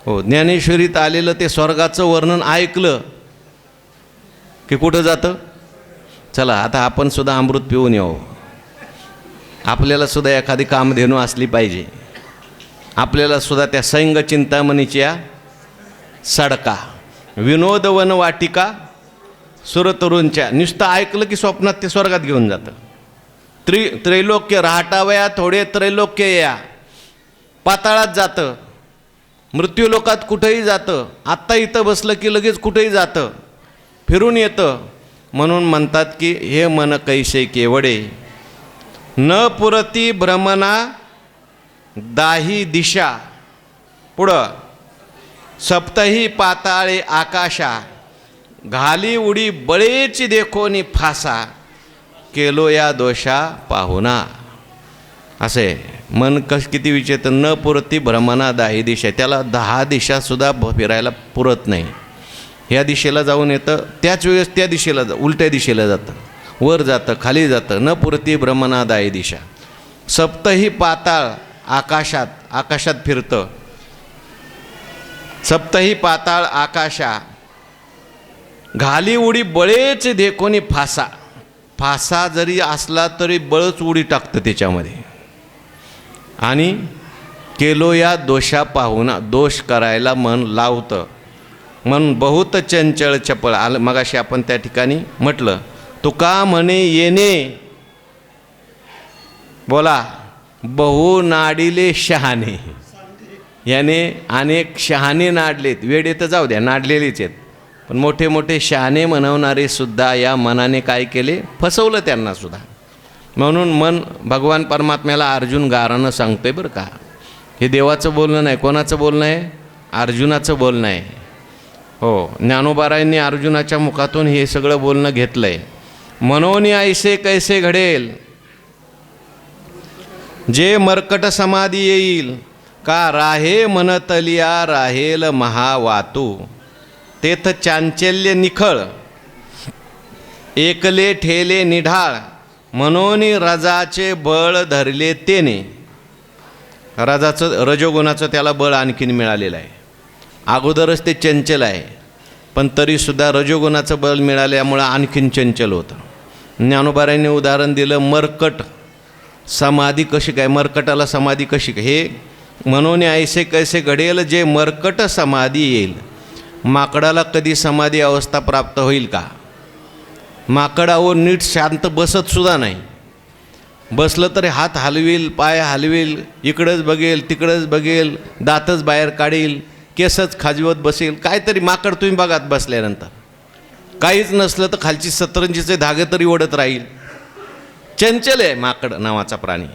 हो, ज्ञानेश्वरीत आलेलं ते स्वर्गाचं वर्णन ऐकलं की कुठं जातं? चला आता आपण सुद्धा अमृत पिऊन येऊ. आपल्याला सुद्धा एखादी कामधेनू असली पाहिजे. आपल्याला सुद्धा त्या सैंग चिंतामणीच्या सडका, विनोदवन वाटिका, सुरतरूंच्या, नुसतं ऐकलं की स्वप्नात ते स्वर्गात घेऊन जातं. त्रैलोक्य राहटावया थोडे, त्रैलोक्य या, पाताळात जातं, मृत्यूलोकात कुठंही जातं, आत्ता इथं बसलं की लगेच कुठंही जातं, फिरून येतं. म्हणून म्हणतात की हे मन कैसे केवडे, न पुरती भ्रमणा दाही दिशा. पुढं सप्तही पाताळे आकाशा, घाली उडी बळेची देखोनी फासा, केलो या दोषा पाहुणा. असे मन किती विचित्र. न पुरती भ्रमणा दाही दिशा, त्याला 10 दिशासुद्धा फिरायला पुरत नाही. ह्या दिशेला जाऊन येतं, त्याच वेळेस त्या दिशेला उलट्या दिशेला जातं, वर जातं, खाली जातं. न पुरती भ्रमणा दाही दिशा. सप्तही पाताळ आकाशात, आकाशात फिरतं. सप्तही पाताळ आकाशा, घाली उडी बळेच देखोनी फासा. फासा जरी असला तरी बळच उडी टाकतं त्याच्यामध्ये. आणि केलो या दोषा पाहुणा, दोष करायला मन लावतं. मन बहुत चंचळ चपळ. मगाशी आपण त्या ठिकाणी म्हटलं, तुका म्हणे येणे, बोला, बहु नाडिले शहाणे. याने अनेक शहाणे नाडलेत. वेडे तर जाऊ द्या, नाडलेलेच आहेत, पण मोठे मोठे शहाणे म्हणवणारे सुद्धा या मनाने काय केले? फसवलं त्यांना सुद्धा. म्हणून मन भगवान परमात्म्याला अर्जुन गारानं सांगतोय बरं का. हे देवाचं बोलणं नाही. कोणाचं बोलणं आहे? अर्जुनाचं बोलणं आहे. हो, ज्ञानोबारायांनी अर्जुनाच्या मुखातून हे सगळं बोलणं घेतलं आहे. मनोनी ऐसे कैसे घडेल, जे मर्कट समाधी येईल, का राहे मनतलिया राहेल महावातू. तेथ चांचल्य निखळ, एकले ठेले निढाळ, मनोनी रजाचे बळ धरले तेने. रजाचं, रजोगुणाचं त्याला बळ आणखीन मिळालेलं आहे. अगोदरच ते चंचल आहे, पण तरीसुद्धा रजोगुणाचं बळ मिळाल्यामुळं आणखीन चंचल होतं. ज्ञानोबारायांनी उदाहरण दिलं, मर्कट समाधी कशी काय, मर्कटाला समाधी कशी काय. हे मनोने ऐसे कैसे घडेल, जे मर्कट समाधी येईल. माकडाला कधी समाधी अवस्था प्राप्त होईल का? माकडावर नीट शांत बसतसुद्धा नाही. बसलं तरी हात हलविल, पाय हलविल, इकडंच बघेल, तिकडंच बघेल, दातच बाहेर काढील, केसच खाजवत बसेल. काहीतरी माकड तुम्ही बघात बसल्यानंतर, काहीच नसलं तर खालची सतरंजीचे धागे तरी ओढत राहील. चंचल आहे माकड नावाचा प्राणी.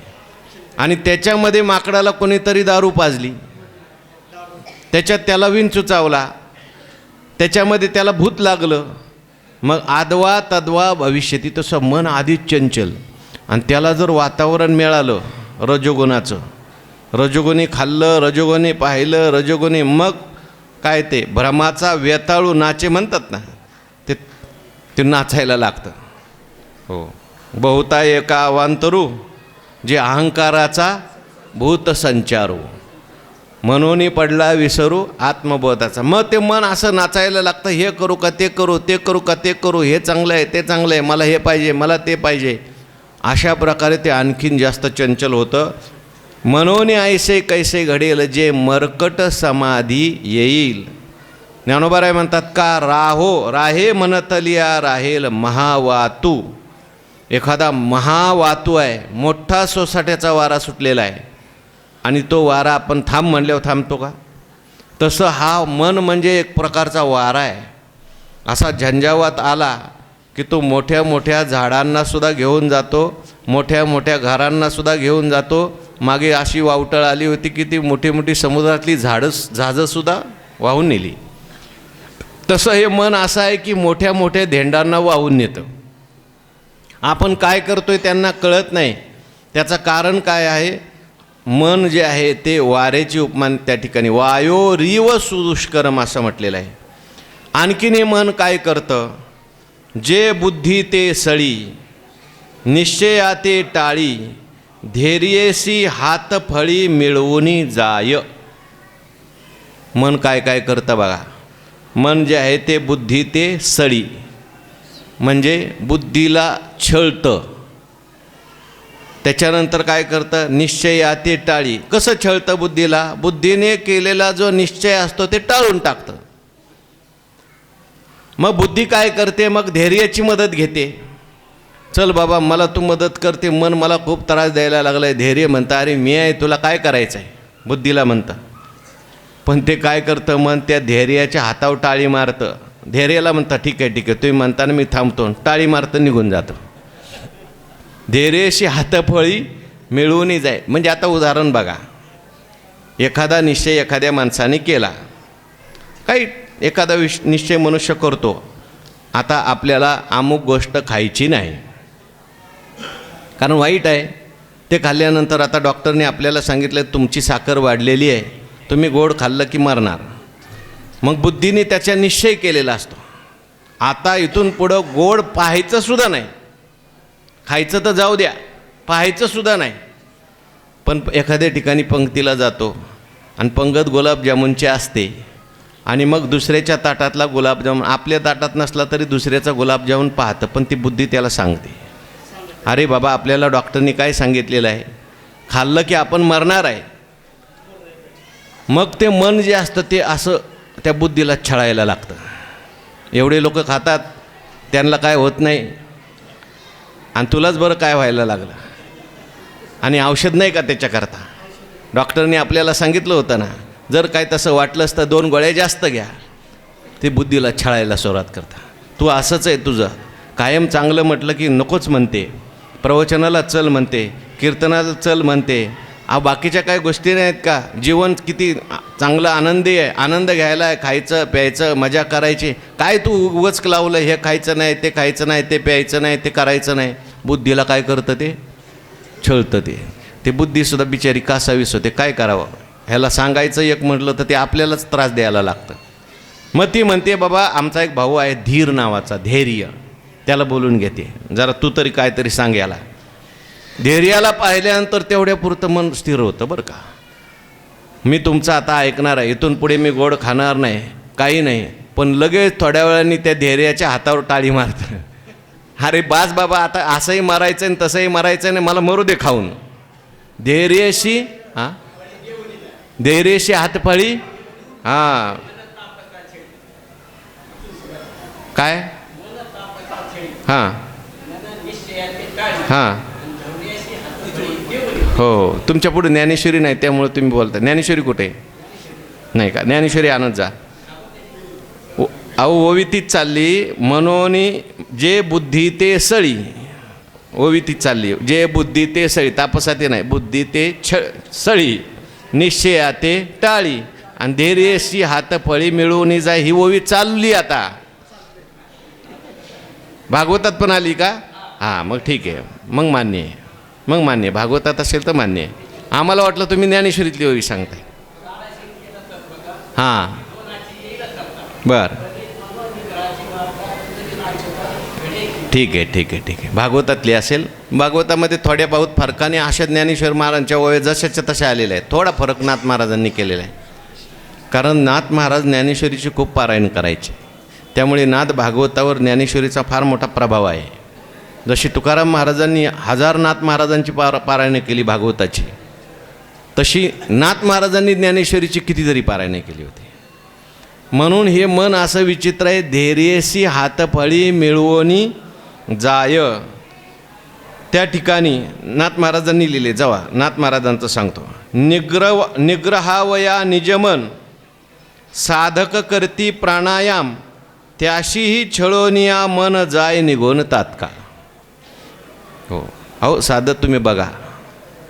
आणि त्याच्यामध्ये माकडाला कोणीतरी दारू पाजली, त्याच्यात त्याला विंचू चावला, त्याच्यामध्ये त्याला भूत लागलं, मग आदवा तद्वा भविष्यती. तसं मन आधीच चंचल, आणि त्याला जर वातावरण मिळालं रजोगुणाचं, रजोगुणी खाल्लं, रजोगुणी पाहिलं, रजोगुणी, मग काय ते भ्रमाचा वेताळू नाचे म्हणतात ना, ते नाचायला लागतं. हो, बहुता एका अवांतरू, जे अहंकाराचा भूत संचारू, मनोनी पडला विसरू आत्मबोधाचा. मग ते मन असं नाचायला लागतं, हे करू का ते करू, ते करू का ते करू, हे चांगलं आहे ते चांगलं आहे, मला हे पाहिजे मला ते पाहिजे. अशा प्रकारे ते आणखीन जास्त चंचल होतं. मनोनी ऐसे कैसे घडेल, जे मर्कट समाधी येईल. ज्ञानोबाराय म्हणतात, का राहो राहे मनतलिया राहेल महावातू. एखादा महावातू आहे, मोठा सोसाट्याचा वारा सुटलेला आहे, आणि तो वारा आपण थांब म्हणल्यावर थांबतो का? तसं हा मन म्हणजे एक प्रकारचा वारा आहे. असा झंझावात आला की तो मोठ्या मोठ्या झाडांनासुद्धा घेऊन जातो, मोठ्या मोठ्या घरांनासुद्धा घेऊन जातो. मागे अशी वावटळ आली होती की ती मोठी मोठी समुद्रातली जहाजंसुद्धा वाहून नेली. तसं हे मन असं आहे की मोठ्या मोठ्या धेंडांना वाहून नेतं. आपण काय करतोय त्यांना कळत नाही. त्याचं कारण काय आहे? मन जे आहे ते वारेची उपमान त्या ठिकाणी वायोरीव सुदुष्करम असं म्हटलेलं आहे. आणखीन हे मन काय करतं? जे बुद्धी ते सळी, निश्चया ते टाळी, धैर्येसी हात फळी मिळवूनी जाय. मन काय काय करतं बघा. मन जे आहे ते बुद्धी ते सळी, म्हणजे बुद्धीला छळतं. त्याच्यानंतर काय करतं? निश्चया ते टाळी. कसं छळतं बुद्धीला? बुद्धीने केलेला जो निश्चय असतो ते टाळून टाकतं. मग बुद्धी काय करते? मग धैर्याची मदत घेते. चल बाबा मला तू मदत करते. मन मला खूप त्रास द्यायला लागला आहे. धैर्य म्हणतं अरे मी आहे, तुला काय करायचं आहे, बुद्धीला म्हणतं. पण ते काय करतं? मन त्या धैर्याच्या हातावर टाळी मारतं. धैर्याला म्हणतं ठीक आहे ठीक आहे, तुम्ही म्हणताना मी थांबतो. टाळी मारतं, निघून जातं. धैर्यशी हातफळी मिळवून जाय. म्हणजे आता उदाहरण बघा, एखादा निश्चय एखाद्या माणसाने केला, काही एखादा निश्चय मनुष्य करतो, आता आपल्याला अमुक गोष्ट खायची नाही कारण वाईट आहे. ते खाल्ल्यानंतर आता डॉक्टरने आपल्याला सांगितलं तुमची साखर वाढलेली आहे, तुम्ही गोड खाल्लं की मरणार. मग बुद्धीने त्याचा निश्चय केलेला असतो, आता इथून पुढं गोड पाहायचं सुद्धा नाही. खायचं तर जाऊ द्या, पाहायचं सुद्धा नाही. पण एखाद्या ठिकाणी पंक्तीला जातो आणि पंगत गुलाबजामुनची असते आणि मग दुसऱ्याच्या ताटातला गुलाबजामुन आपल्या ताटात नसला तरी दुसऱ्याचा गुलाबजामुन पाहतं. पण ती बुद्धी त्याला सांगते अरे बाबा आपल्याला डॉक्टरनी काय सांगितलेलं आहे, खाल्लं की आपण मरणार आहे. मग ते मन जे असतं ते असं त्या बुद्धीला छळायला लागतं. एवढे लोक खातात, त्यांना काय होत नाही आणि तुलाच बरं काय व्हायला लागलं. आणि औषध नाही का त्याच्याकरता? डॉक्टरने आपल्याला सांगितलं होतं ना, जर काय तसं वाटलंच तर 2 गोळ्या जास्त घ्या. ते बुद्धीला छळायला सुरुवात करता. तू असंच आहे, तुझं कायम चांगलं म्हटलं की नकोच म्हणते, प्रवचनाला चल म्हणते, कीर्तनाला चल म्हणते. बाकीच्या काय गोष्टी नाहीत का? जीवन किती चांगलं आनंदी आहे, आनंद घ्यायला आहे, खायचं प्यायचं मजा करायची. काय तू उगाच लावलं, हे खायचं नाही, ते खायचं नाही, ते प्यायचं नाही, ते करायचं नाही. बुद्धीला काय करतं? ते छळतं. ते बुद्धीसुद्धा बिचारी कासावीस होते. काय करावं? ह्याला सांगायचं एक म्हटलं तर ते आपल्यालाच त्रास द्यायला लागतं. मग ती म्हणते बाबा आमचा एक भाऊ आहे धीर नावाचा, धैर्य, त्याला बोलून घेते, जरा तू तरी काहीतरी सांग याला. धैर्याला पाहिल्यानंतर तेवढ्या पुरतं मन स्थिर होतं. बरं का, मी तुमचं आता ऐकणार आहे, इथून पुढे मी गोड खाणार नाही, काही नाही. पण लगेच थोड्या वेळाने त्या धैर्याच्या हातावर टाळी मारतं. अरे बास बाबा, आता असंही मारायचं आणि तसंही मारायचं नाही, मला मरू दे खाऊन. धैर्यशी धैर्यशी हातफळी. हां काय? हां हां हो, तुमच्या पुढे ज्ञानेश्वरी नाही त्यामुळे तुम्ही बोलता. ज्ञानेश्वरी कुठे नाही का? ज्ञानेश्वरी आणत जा. अहो ओवितीच चालली म्हणून जे बुद्धी ते सळी. ओवितीच चालली, जे बुद्धी ते सळी, तापसाते नाही, बुद्धी ते सळी, निश्चया ते टाळी आणि धैर्यशी हातफळी मिळवून जाय. ही ओवी चालली आता. भागवतात पण आली का? हां मग ठीक आहे, मग मान्य आहे, मग मान्य. भागवतात असेल तर मान्य आहे. आम्हाला वाटलं तुम्ही ज्ञानेश्वरीतली ओवी सांगताय. हां बरं ठीक आहे ठीक आहे ठीक आहे. भागवतातली असेल. भागवतामध्ये थोड्या बहुत फरकाने अशा ज्ञानेश्वर महाराजांच्या ओव्या जशाच्या तशा आलेल्या आहेत. थोडा फरक नाथ महाराजांनी केलेला आहे. कारण नाथ महाराज ज्ञानेश्वरीची खूप पारायण करायचे, त्यामुळे नाथ भागवतावर ज्ञानेश्वरीचा फार मोठा प्रभाव आहे. जशी तुकाराम महाराजांनी 1000 नाथ महाराजांची पारायणं केली भागवताची, तशी नाथ महाराजांनी ज्ञानेश्वरीची कितीतरी पारायणं केली होती. म्हणून हे मन असं विचित्र आहे. धैर्यशी हातफळी मिळवणी जाय. त्या ठिकाणी नाथ महाराजांनी लिहिले, जेव्हा नाथ महाराजांचं सांगतो, निग्रहावया निजमन साधक करती प्राणायाम, त्याशीही छळोनिया मन जाय निघून तात्काळ. हो अहो साधक तुम्ही बघा,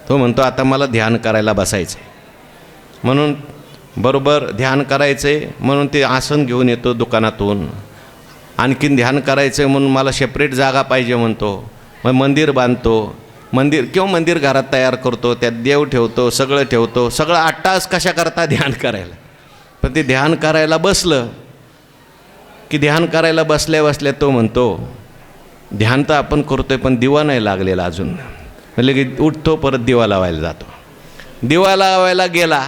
तो म्हणतो आता मला ध्यान करायला बसायचं आहे, म्हणून बरोबर ध्यान करायचं आहे म्हणून ते आसन घेऊन येतो दुकानातून, आणखीन ध्यान करायचं आहे म्हणून मला सेपरेट जागा पाहिजे म्हणतो, मग मंदिर बांधतो, मंदिर घरात तयार करतो, त्यात देव ठेवतो, सगळं ठेवतो, सगळं 8 तास कशा करता ध्यान करायला. पण ते ध्यान करायला बसलं की ध्यान करायला बसल्या तो म्हणतो ध्यान तर आपण करतोय पण दिवा नाही लागलेला अजून. म्हणजे की उठतो परत दिवा लावायला जातो, दिवा लावायला गेला,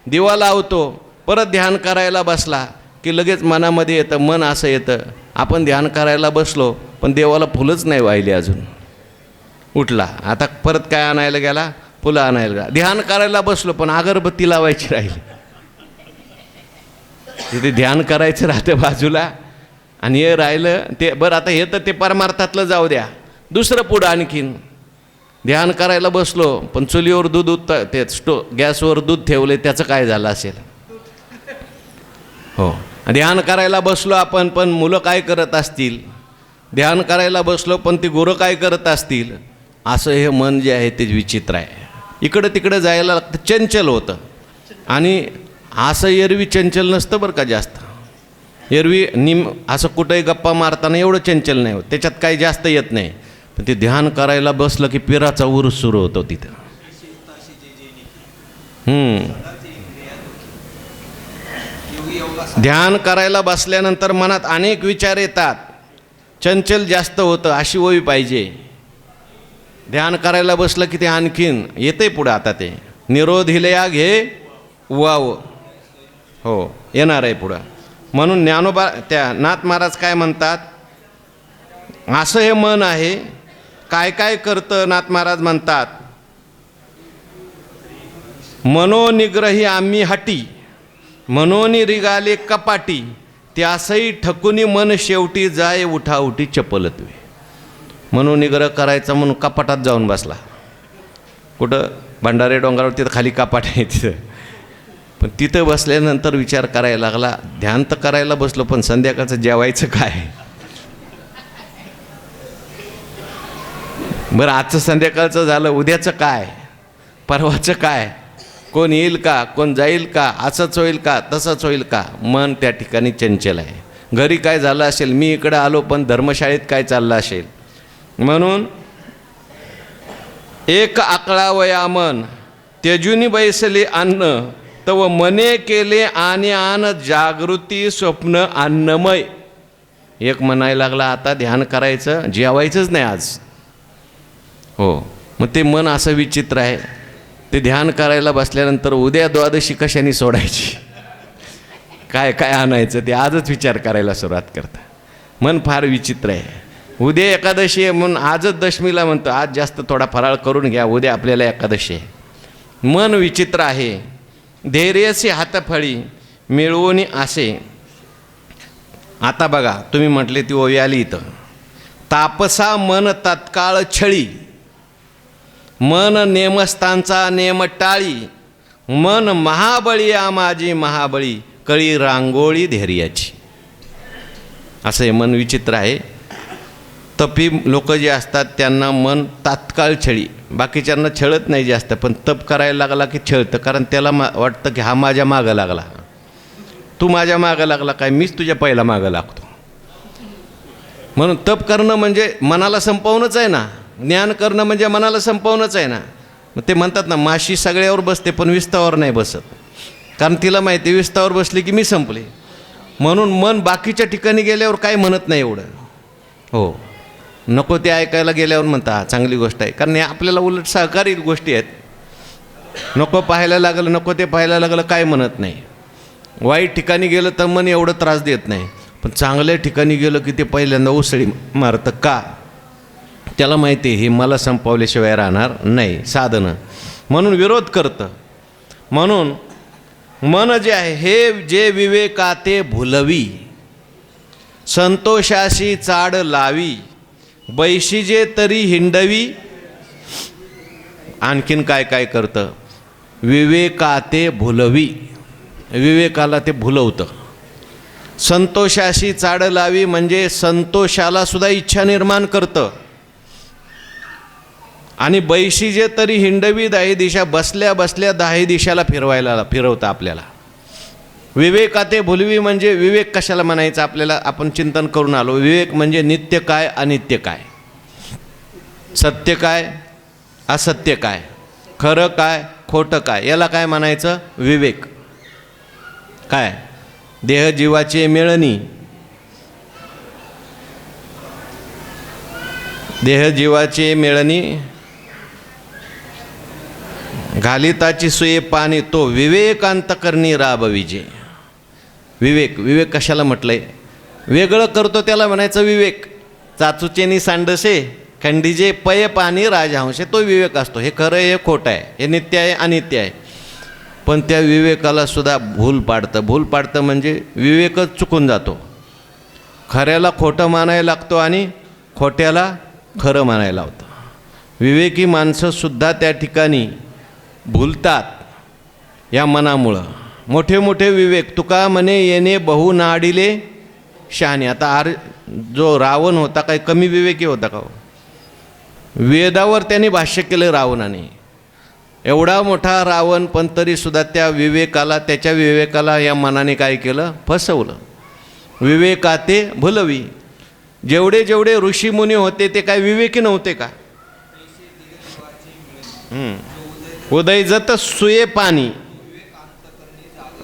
दिवा लावतो, परत ध्यान करायला बसला की लगेच मनामध्ये येतं, मन असं येतं आपण ध्यान करायला बसलो पण देवाला फुलंच नाही वाहिली अजून. उठला, आता परत काय आणायला गेला, फुलं आणायला गेला. ध्यान करायला बसलो पण अगरबत्ती लावायची राहिली. तिथे ध्यान करायचं राहतं बाजूला आणि हे राहिलं ते बरं. आता हे तर ते परमार्थातलं जाऊ द्या, दुसरं पुढं आणखीन ध्यान करायला बसलो पण चुलीवर दूध ते गॅसवर दूध ठेवले त्याचं काय झालं असेल. हो, ध्यान करायला बसलो आपण पण मुलं काय करत असतील, ध्यान करायला बसलो पण ती गुरं काय करत असतील. असं हे मन जे आहे ते विचित्र आहे, इकडं तिकडं जायला लागतं, चंचल होतं. आणि असं एरवी चंचल नसतं बरं का जास्त. एरवी असं कुठंही गप्पा मारताना एवढं चंचल नाही होत, त्याच्यात काही जास्त येत नाही. पण ते ध्यान करायला बसलं की पिराचा उरूस सुरू होतो तिथं. ध्यान करायला बसल्यानंतर मनात अनेक विचार येतात, चंचल जास्त होतं, अशी होई पाहिजे. ध्यान करायला बसलं की ते आणखीन येते पुढं. आता ते निरोधिलया घे वाव, हो येणार आहे पुढं. म्हणून ज्ञानोबा त्या नाथ महाराज काय म्हणतात, असं हे मन आहे काय काय करतं. नाथ महाराज म्हणतात मनोनिग्रही आम्ही हटी, मनोनिरिगाले कपाटी, त्यासही ठकुनी मन शेवटी जाय उठाउठी चपलत्वे. मनोनिग्रह करायचा म्हणून कपाटात जाऊन बसला. कुठं भंडारे डोंगरावर, तिथं खाली कपाट आहे तिथं. पण तिथं बसल्यानंतर विचार करायला लागला, ध्यान तर करायला बसलो पण संध्याकाळचं जेवायचं काय. बरं आजचं संध्याकाळचं झालं, उद्याचं काय, परवाचं काय, कोण येईल का, कोण जाईल का, असंच होईल का, तसंच होईल का. मन त्या ठिकाणी चंचल आहे. घरी काय झालं असेल, मी इकडं आलो पण धर्मशाळेत काय चाललं असेल. म्हणून एक आकळावया मन तेजुनी बैसले अन्न, तव मने केले आणि आन जागृती स्वप्न अन्नमय. एक म्हणायला लागला आता ध्यान करायचं, जेवायचंच नाही आज. हो, मग ते मन असं विचित्र आहे. ते ध्यान करायला बसल्यानंतर उद्या द्वादशी कशाने सोडायची, काय काय आणायचं ते आजच विचार करायला सुरुवात करतं. मन फार विचित्र आहे. उद्या एकादशी आहे म्हणून आजच दशमीला म्हणतो आज जास्त थोडा फराळ करून घ्या, उद्या आपल्याला एकादशी आहे. मन विचित्र आहे. धैर्यसे हातफळी मिळवून असे. आता बघा तुम्ही म्हटले ती ओवी आली इथं, तापसा मन तत्काळ छळी, मन नेमस्थांचा नेम टाळी, मन महाबळी माझी महाबळी, कळी रांगोळी धैर्याची. असं हे मन विचित्र आहे. तपी लोक जे असतात त्यांना मन तात्काळ छळी, बाकीच्यांना छळत नाही जास्त, पण तप करायला लागला की छळतं. कारण त्याला वाटतं की हा माझ्या मागं लागला, तू माझ्या मागं लागला काय, मीच तुझ्या पहिला मागं लागतो. म्हणून तप करणं म्हणजे मनाला संपवणंच आहे ना, ज्ञान करणं म्हणजे मनाला संपवणंच आहे ना. मग ते म्हणतात ना माशी सगळ्यावर बसते पण विस्तावर नाही बसत, कारण तिला माहिती विस्तावर बसली की मी संपले. म्हणून मन बाकीच्या ठिकाणी गेल्यावर काय म्हणत नाही एवढं. हो, नको ते ऐकायला गेल्यावर म्हणता चांगली गोष्ट आहे, कारण हे आपल्याला उलट सहकारी गोष्टी आहेत. नको पाहायला लागलं, नको ते पाहायला लागलं काय म्हणत नाही. वाईट ठिकाणी गेलं तर मन एवढं त्रास देत नाही, पण चांगल्या ठिकाणी गेलं की ते पहिल्यांदा उसळी मारतं. का, त्याला माहिती आहे हे मला संपवल्याशिवाय राहणार नाही साधनं, म्हणून विरोध करतं. म्हणून मन जे आहे हे जे विवेकाते भुलवी, संतोषाशी चाड लावी, बैशीजे तरी हिंडवी. आणखीन काय काय करतं, विवेकाते भुलवी, विवेकाला ते भुलवतं. संतोषाशी चाड लावी म्हणजे संतोषाला सुद्धा इच्छा निर्माण करतं. आणि बैशीजे तरी हिंडवी, दाही दिशा, बसल्या बसल्या दाही दिशाला फिरवतं आपल्याला. विवेकाते भुलवी म्हणजे विवेक कशाला म्हणायचं आपल्याला, आपण चिंतन करून आलो. विवेक म्हणजे नित्य काय अनित्य काय, सत्य काय असत्य काय, खरं काय खोटं काय, याला काय म्हणायचं विवेक. काय देह जीवाचे मिळणी, देह जीवाचे मिळणी घालिताची सोये पाणी, तो विवेकांत करणी राबविजे. विवेक, विवेक कशाला म्हटलंय, वेगळं करतो त्याला म्हणायचं विवेक. चाचुचेनी सांडसे खंडीजे पय पाणी राजहंसे, तो विवेक असतो. हे खरं आहे, हे खोटं आहे, हे नित्य आहे अनित्य आहे. पण त्या विवेकाला सुद्धा भूल पाडतं. भूल पाडतं म्हणजे विवेकच चुकून जातो. खऱ्याला खोटं मानायला लागतो आणि खोट्याला खरं मानायला लावतं. विवेकी माणसंसुद्धा त्या ठिकाणी भुलतात या मनामुळं. मोठे मोठे विवेक, तुका म्हणे येणे बहु नाडिले शहाणे. आता जो रावण होता काही कमी विवेकी होता का? वेदावर त्यांनी भाष्य केलं रावणाने. एवढा मोठा रावण, पण तरीसुद्धा त्या विवेकाला, त्याच्या विवेकाला या मनाने काय केलं, फसवलं. विवेकाते भुलवी. जेवढे जेवढे ऋषीमुनी होते ते काय विवेकी नव्हते का? उदय जत सुये पाणी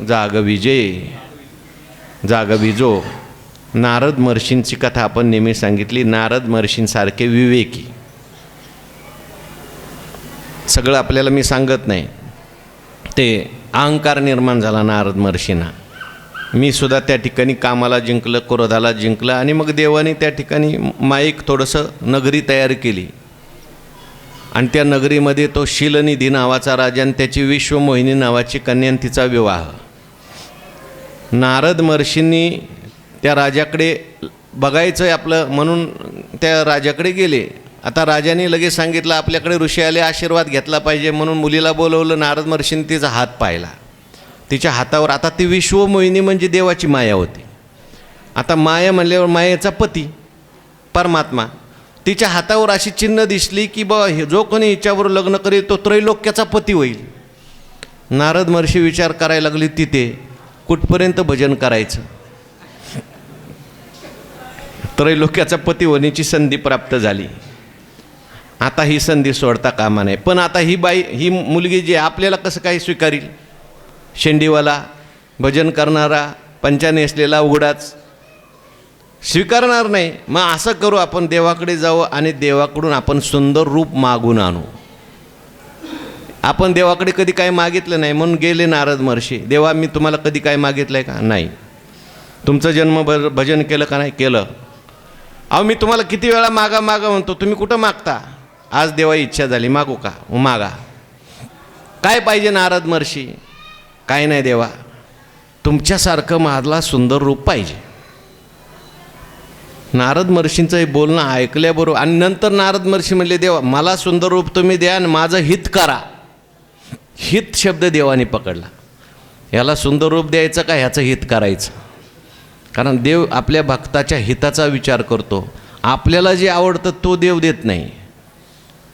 जागविजे, जागविजो. नारद महर्षींची कथा आपण नेहमी सांगितली. नारद महर्षींसारखे विवेकी सगळं आपल्याला मी सांगत नाही. ते अहंकार निर्माण झाला नारद महर्षींना. मी सुद्धा त्या ठिकाणी कामाला जिंकलं, क्रोधाला जिंकलं, आणि मग देवाने त्या ठिकाणी माईक थोडंसं नगरी तयार केली. आणि त्या नगरीमध्ये तो शीलनिधी नावाचा राजा आणि त्याची विश्वमोहिनी नावाची कन्या, तिचा विवाह. नारद महर्षींनी त्या राजाकडे बघायचं आहे आपलं म्हणून त्या राजाकडे गेले. आता राजाने लगेच सांगितलं आपल्याकडे ऋषी आले, आशीर्वाद घेतला पाहिजे, म्हणून मुलीला बोलवलं. नारद महर्षींनी तिचा हात पाहिला. तिच्या हातावर, आता ती विश्वमोहिनी म्हणजे देवाची माया होती. आता माया म्हणल्यावर मायेचा पती परमात्मा, तिच्या हातावर अशी चिन्ह दिसली की बा जो कोणी हिच्यावर लग्न करेल तो त्रैलोक्याचा पती होईल. नारद महर्षी विचार करायला लागली, तिथे कुठपर्यंत भजन करायचं, त्रैलोक्याचा पती होण्याची संधी प्राप्त झाली. आता ही संधी सोडता कामा नये. पण आता ही बाई, ही मुलगी जी आपल्याला कसं काय स्वीकारील? शेंडीवाला, भजन करणारा, पंचाने असलेला उघडाच स्वीकारणार नाही. मग असं करू, आपण देवाकडे जाऊ आणि देवाकडून आपण सुंदर रूप मागून आणू. आपण देवाकडे कधी काय मागितलं नाही म्हणून गेले नारद महर्षी. देवा मी तुम्हाला कधी काय मागितलं आहे का? नाही. तुमचं जन्मभर भजन केलं का? नाही केलं. अहो मी तुम्हाला किती वेळा मागा मागा म्हणतो, तुम्ही कुठं मागता? आज देवा इच्छा झाली, मागू का? मागा. काय पाहिजे नारद महर्षी? काय नाही देवा, तुमच्यासारखं मला सुंदर रूप पाहिजे. नारद महर्षींचं हे बोलणं ऐकल्याबरोबर आणि नंतर नारद महर्षी म्हणले, देवा मला सुंदर रूप तुम्ही द्या आणि माझं हित करा. हित शब्द देवाने पकडला. याला सुंदर रूप द्यायचं का ह्याचं हित करायचं? कारण देव आपल्या भक्ताच्या हिताचा विचार करतो. आपल्याला जे आवडतं तो देव देत नाही.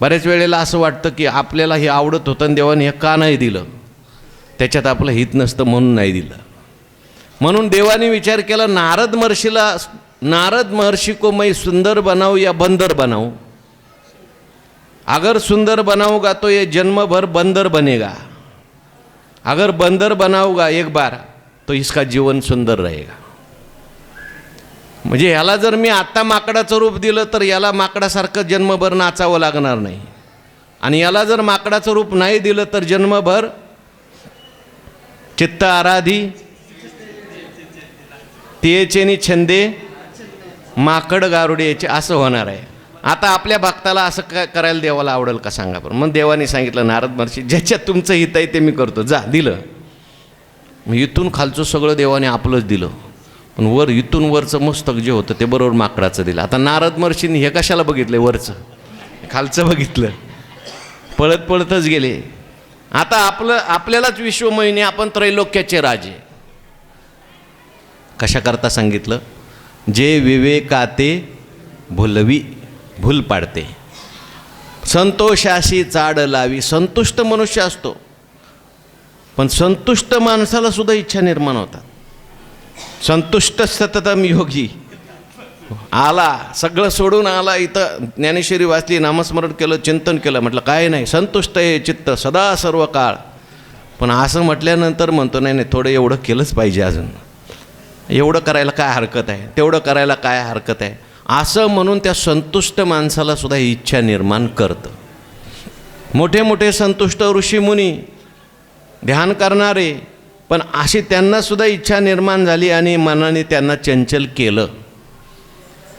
बऱ्याच वेळेला असं वाटतं की आपल्याला हे आवडत होतं आणि देवाने हे का नाही दिलं? त्याच्यात आपलं हित नसतं म्हणून नाही दिलं. म्हणून देवाने विचार केला नारद महर्षीला, नारद महर्षी को मैं सुंदर बनाऊं या बंदर बनाऊं? अगर सुंदर बनाऊंगा तो ये जन्म भर बंदर बनेगा, अगर बंदर बनाऊंगा एक बार तो इसका जीवन सुंदर रहेगा. म्हणजे ह्याला जर मी आत्ता माकडाचं रूप दिलं तर याला माकडासारखं जन्मभर नाचावं लागणार नाही. आणि याला जर माकडाचं रूप नाही दिलं तर जन्मभर चित्त आराधी तियेचेनी छंदे माकड गारुड्याचे असं होणार आहे. आता आपल्या भक्ताला असं करायला देवाला आवडेल का सांगा बरं? मग देवाने सांगितलं नारद महर्षी ज्याच्यात तुमचं हित आहे ते मी करतो, जा. दिलं. मग इथून खालचं सगळं देवाने आपलंच दिलं, पण वर इथून वरचं मस्तक जे होतं ते बरोबर माकडाचं दिलं. आता नारद महर्षींनी हे कशाला बघितलं? वरचं खालचं बघितलं, पळत पळतच गेले. आता आपल्यालाच विश्वमोहिनी, आपण त्रैलोक्याचे राजे. कशा करता सांगितलं? जे विवेकाते भुलवी, भूल पाडते, संतोषाशी चाड लावी. संतुष्ट मनुष्य असतो. पण संतुष्ट माणसाला सुद्धा इच्छा निर्माण होतात. संतुष्ट सततम योगी आला, सगळं सोडून आला, इथं ज्ञानेश्वरी वाचली, नामस्मरण केलं, चिंतन केलं, म्हटलं काय नाही, संतुष्ट आहे चित्त सदा सर्व काळ. पण असं म्हटल्यानंतर म्हणतो नाही नाही, थोडं एवढं केलंच पाहिजे, अजून एवढं करायला काय हरकत आहे, तेवढं करायला काय हरकत आहे, असं म्हणून त्या संतुष्ट माणसाला सुद्धा इच्छा निर्माण करतं. मोठे मोठे संतुष्ट ऋषीमुनी ध्यान करणारे, पण अशी त्यांनासुद्धा इच्छा निर्माण झाली आणि मनाने त्यांना चंचल केलं.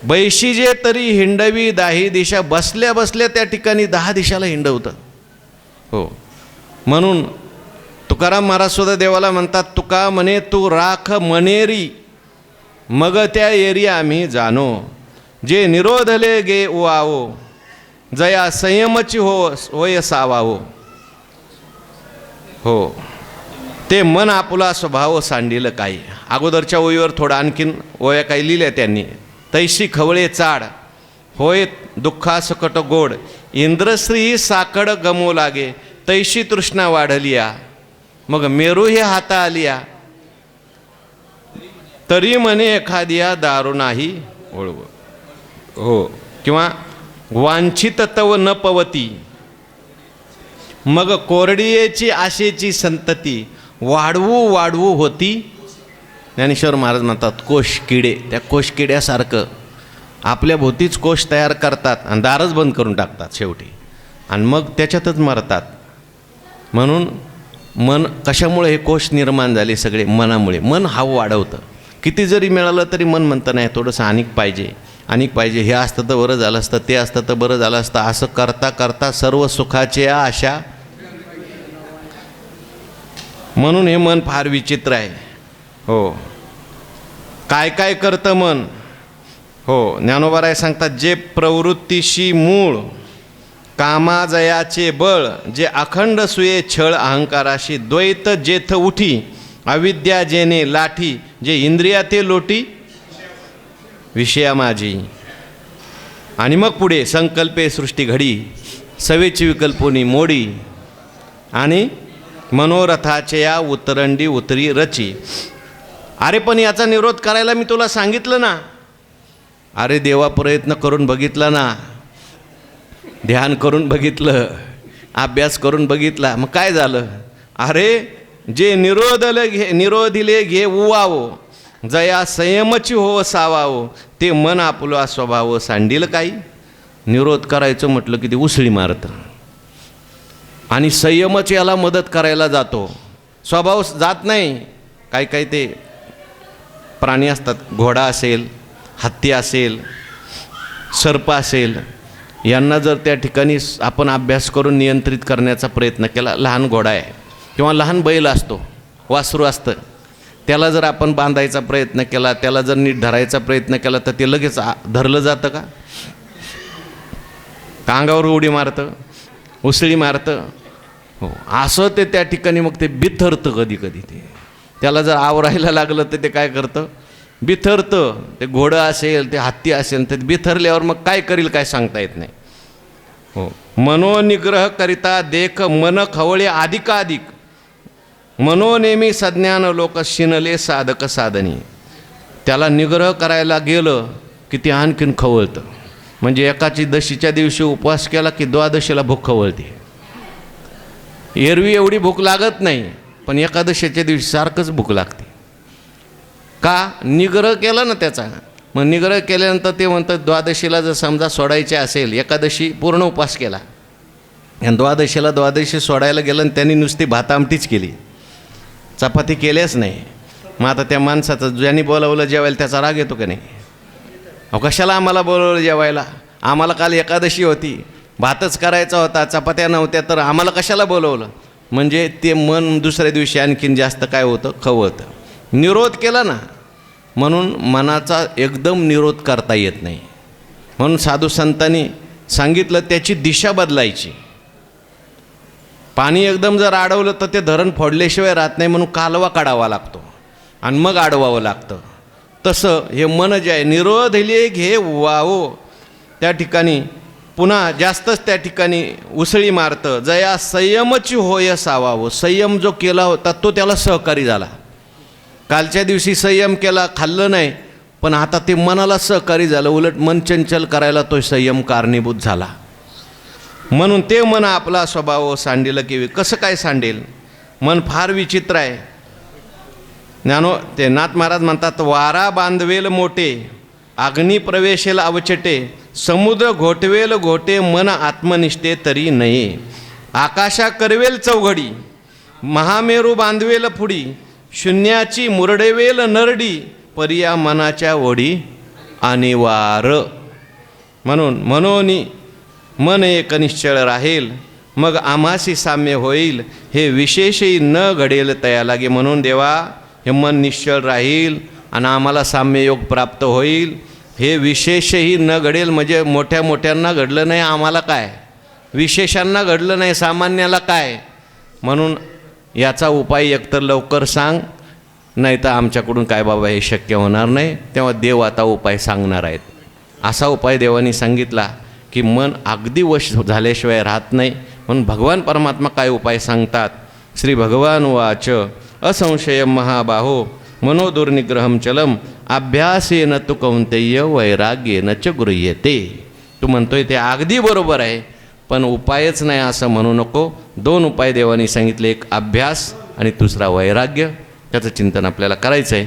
बैशीजे तरी हिंडवी दाही दिशा, बसल्या बसल्या त्या ठिकाणी 10 दिशाला हिंडवतं. हो, म्हणून तुकाराम महाराज सुद्धा देवाला म्हणतात, तुका म्हणे तू राख मनेरी, मग त्या एरी आम्ही जाणो, जे निरोधले गे उआवो, जया संयमची होय सावावो. हो, ते मन आपुला स्वभाव सांडिलं काही. अगोदरच्या ओळीवर थोडं आणखीन ओया काही लिहिल्या त्यांनी. तैशी खवळे चाड होय दुःखा सकट गोड, इंद्रश्री साकड गमो लागे, तैशी तृष्णा वाढलिया, मग मेरू हे हाता आलिया, तरी म्हणे एखाद्या दारू नाही ओळव. हो, किंवा वांछित तव न पवती, मग कोरडियेची आशेची संतती, वाढवू वाढवू होती. ज्ञानेश्वर महाराज म्हणतात कोश किडे, त्या कोश किड्यासारखं आपल्या भोवतीच कोश तयार करतात आणि दारच बंद करून टाकतात शेवटी, आणि मग त्याच्यातच मरतात. म्हणून मन, कशामुळे हे कोश निर्माण झाले सगळे? मनामुळे. मन हाव वाढवतं. किती जरी मिळालं तरी मन म्हणतं नाही, थोडंसं अनेक पाहिजे, अनेक पाहिजे, हे असतं तर बरं झालं असतं, ते असतं तर बरं झालं असतं, असं करता करता सर्व सुखाच्या आशा. म्हणून हे मन फार विचित्र आहे. हो, काय काय करतं मन. हो, ज्ञानोबाराय सांगतात, जे प्रवृत्तीशी मूळ, कामाजयाचे बळ, जे अखंड सुये छळ अहंकाराशी, द्वैत जेथ उठी, अविद्या जेने लाठी, जे इंद्रिया ते लोटी विषया माझी. आणि मग पुढे संकल्पे सृष्टी घडी, सवेची विकल्पोनी मोडी, आणि मनोरथाचे या उतरंडी उतरी रची. अरे पण याचा निरोध करायला मी तुला सांगितलं ना. अरे देवा, प्रयत्न करून बघितला ना, ध्यान करून बघितलं, अभ्यास करून बघितला, मग काय झालं? अरे जे निरोधिले घे उवावो, जया संयमची हो सावावो, ते मन आपला स्वभाव सांडील काही. निरोध करायचं म्हटलं की ते उसळी मारतं, आणि संयमच याला मदत करायला जातो, स्वभाव जात नाही. काही काही ते प्राणी असतात, घोडा असेल, हत्ती असेल, सर्प असेल, यांना जर त्या ठिकाणी आपण अभ्यास करून नियंत्रित करण्याचा प्रयत्न केला, लहान घोडा आहे किंवा लहान बैल असतो, वासरू असतं, त्याला जर आपण बांधायचा प्रयत्न केला, त्याला जर नीट धरायचा प्रयत्न केला, तर ते लगेच धरलं जातं का? अंगावर उडी मारतं, उसळी मारतं. हो, असं ते त्या ठिकाणी मग ते बिथरतं. कधी कधी ते त्याला जर आवरायला लागलं तर ते काय करतं? बिथरतं. ते घोडं असेल, ते हत्ती असेल, ते बिथरल्यावर मग काय करील काय सांगता येत नाही. हो, मनोनिग्रह करिता देख मन खवळे अधिकाधिक, मनोनेमी सज्ञान लोक शिनले साधक साधनी. त्याला निग्रह करायला गेलं की ते आणखीन खवळतं. म्हणजे एकाची दशीच्या दिवशी उपवास केला की द्वादशीला भूक खवळते. एरवी एवढी भूक लागत नाही, पण एकादशीच्या दिवशी सारखंच भूक लागते. का? निग्रह केला ना त्याचा. मग निग्रह केल्यानंतर ते म्हणतात द्वादशीला जर समजा सोडायचे असेल, एकादशी पूर्ण उपवास केला आणि द्वादशी सोडायला गेलं आणि त्यांनी नुसती भात आमटीच केली, चपाती केल्याच नाही. मग आता त्या माणसाचं ज्यांनी बोलावलं जेवायला त्याचा राग येतो का नाही? अहो, कशाला आम्हाला बोलवलं जेवायला? आम्हाला काल एकादशी होती, भातच करायचा होता, चपात्या नव्हत्या, तर आम्हाला कशाला बोलवलं? म्हणजे ते मन दुसऱ्या दिवशी आणखीन जास्त काय होतं? खवळतं. निरोध केला ना, म्हणून मनाचा एकदम निरोध करता येत नाही. म्हणून साधू संतांनी सांगितलं त्याची दिशा बदलायची. पाणी एकदम जर अडवलं तर ते धरण फोडल्याशिवाय राहत नाही, म्हणून कालवा काढावा लागतो आणि मग अडवावं लागतं. तसं हे मन जे आहे, निरोधले घे वावो, त्या ठिकाणी पुन्हा जास्तच त्या ठिकाणी उसळी मारतं. जया संयमची होय सावावं. संयम जो केला होता तो त्याला सहकारी झाला. कालच्या दिवशी संयम केला, खाल्लं नाही, पण आता ते मनाला सहकारी झालं. उलट मन चंचल करायला तो संयम कारणीभूत झाला. म्हणून ते मन आपला स्वभाव सांडेल की कसं काय सांडेल? मन फार विचित्र आहे. ते नाथ महाराज म्हणतात, वारा बांधवेल मोठे, अग्नी प्रवेशेल अवचटे, समुद्र घोटवेल घोटे, मन आत्मनिष्ठे तरी नये. आकाशा करवेल चौघडी, महामेरू बांधवेल फुडी, शून्याची मुरडवेल नरडी, परिया मनाच्या ओढी अनिवार. म्हणून मनोनी मन एक निश्चळ राहील, मग आम्हासी साम्य होईल, हे विशेषही न घडेल तया लागे. म्हणून देवा, हे मन निश्चळ राहील आणि आम्हाला साम्ययोग प्राप्त होईल, हे विशेषही न घडेल. म्हणजे मोठ्या मोठ्यांना घडलं नाही, आम्हाला काय? विशेषांना घडलं नाही, सामान्याला काय? म्हणून याचा उपाय एकतर लवकर सांग, नाही तर आमच्याकडून काय बाबा हे शक्य होणार नाही. तेव्हा देव आता उपाय सांगणार आहेत. असा उपाय देवानी सांगितला की मन अगदी वश झाल्याशिवाय राहत नाही. म्हणून भगवान परमात्मा काय उपाय सांगतात? श्री भगवान वाच असंशयम महाबाहो मनोदुर्निग्रहम चलम अभ्यासेन तु कौंतेय वैराग्येन च गृह्यते. तू म्हणतोय ते अगदी बरोबर आहे, पण उपायच नाही असं म्हणू नको. दोन उपाय देवानी सांगितले, एक अभ्यास आणि दुसरा वैराग्य. त्याचं चिंतन आपल्याला करायचं आहे.